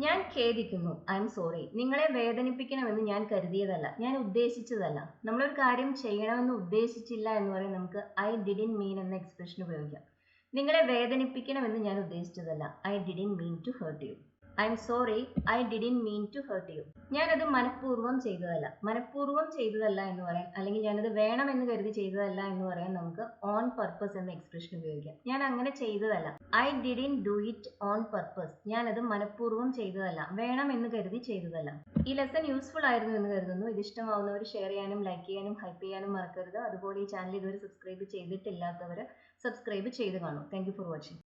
ഞാൻ ഖേദിക്കുന്നു, ഐ എം സോറി. നിങ്ങളെ വേദനിപ്പിക്കണമെന്ന് ഞാൻ കരുതിയതല്ല, ഞാൻ ഉദ്ദേശിച്ചതല്ല. നമ്മളൊരു കാര്യം ചെയ്യണമെന്ന് ഉദ്ദേശിച്ചില്ല എന്ന് പറയാൻ നമുക്ക് ഐ ഡിഡിൻ മീൻ എന്ന എക്സ്പ്രഷൻ ഉപയോഗിക്കാം. നിങ്ങളെ വേദനിപ്പിക്കണമെന്ന് ഞാൻ ഉദ്ദേശിച്ചതല്ല, I didn't mean to hurt you. I'm sorry, I didn't mean to hurt you. ഞാനത് മനഃപൂർവ്വം ചെയ്തതല്ല. മനഃപൂർവ്വം ചെയ്തതല്ല എന്ന് പറയാൻ, അല്ലെങ്കിൽ ഞാനത് വേണമെന്ന് കരുതി ചെയ്തതല്ല എന്ന് പറയാൻ നമുക്ക് ഓൺ പർപ്പസ് എന്ന എക്സ്പ്രഷൻ ഉപയോഗിക്കാം. ഞാൻ അങ്ങനെ ചെയ്തതല്ല, I didn't do it on purpose. ഞാനത് മനഃപൂർവ്വം ചെയ്തതല്ല, വേണമെന്ന് കരുതി ചെയ്തതല്ല. ഈ ലെസൺ യൂസ്ഫുൾ ആയിരുന്നു എന്ന് കരുതുന്നു. ഇത് ഇഷ്ടമാവുന്നവർ ഷെയർ ചെയ്യാനും ലൈക്ക് ചെയ്യാനും ഹൈപ്പ് ചെയ്യാനും മറക്കരുത്. അതുപോലെ ഈ ചാനൽ ഇതുവരെ സബ്സ്ക്രൈബ് ചെയ്തിട്ടില്ലാത്തവർ സബ്സ്ക്രൈബ് ചെയ്ത് കാണും. Thank you for watching.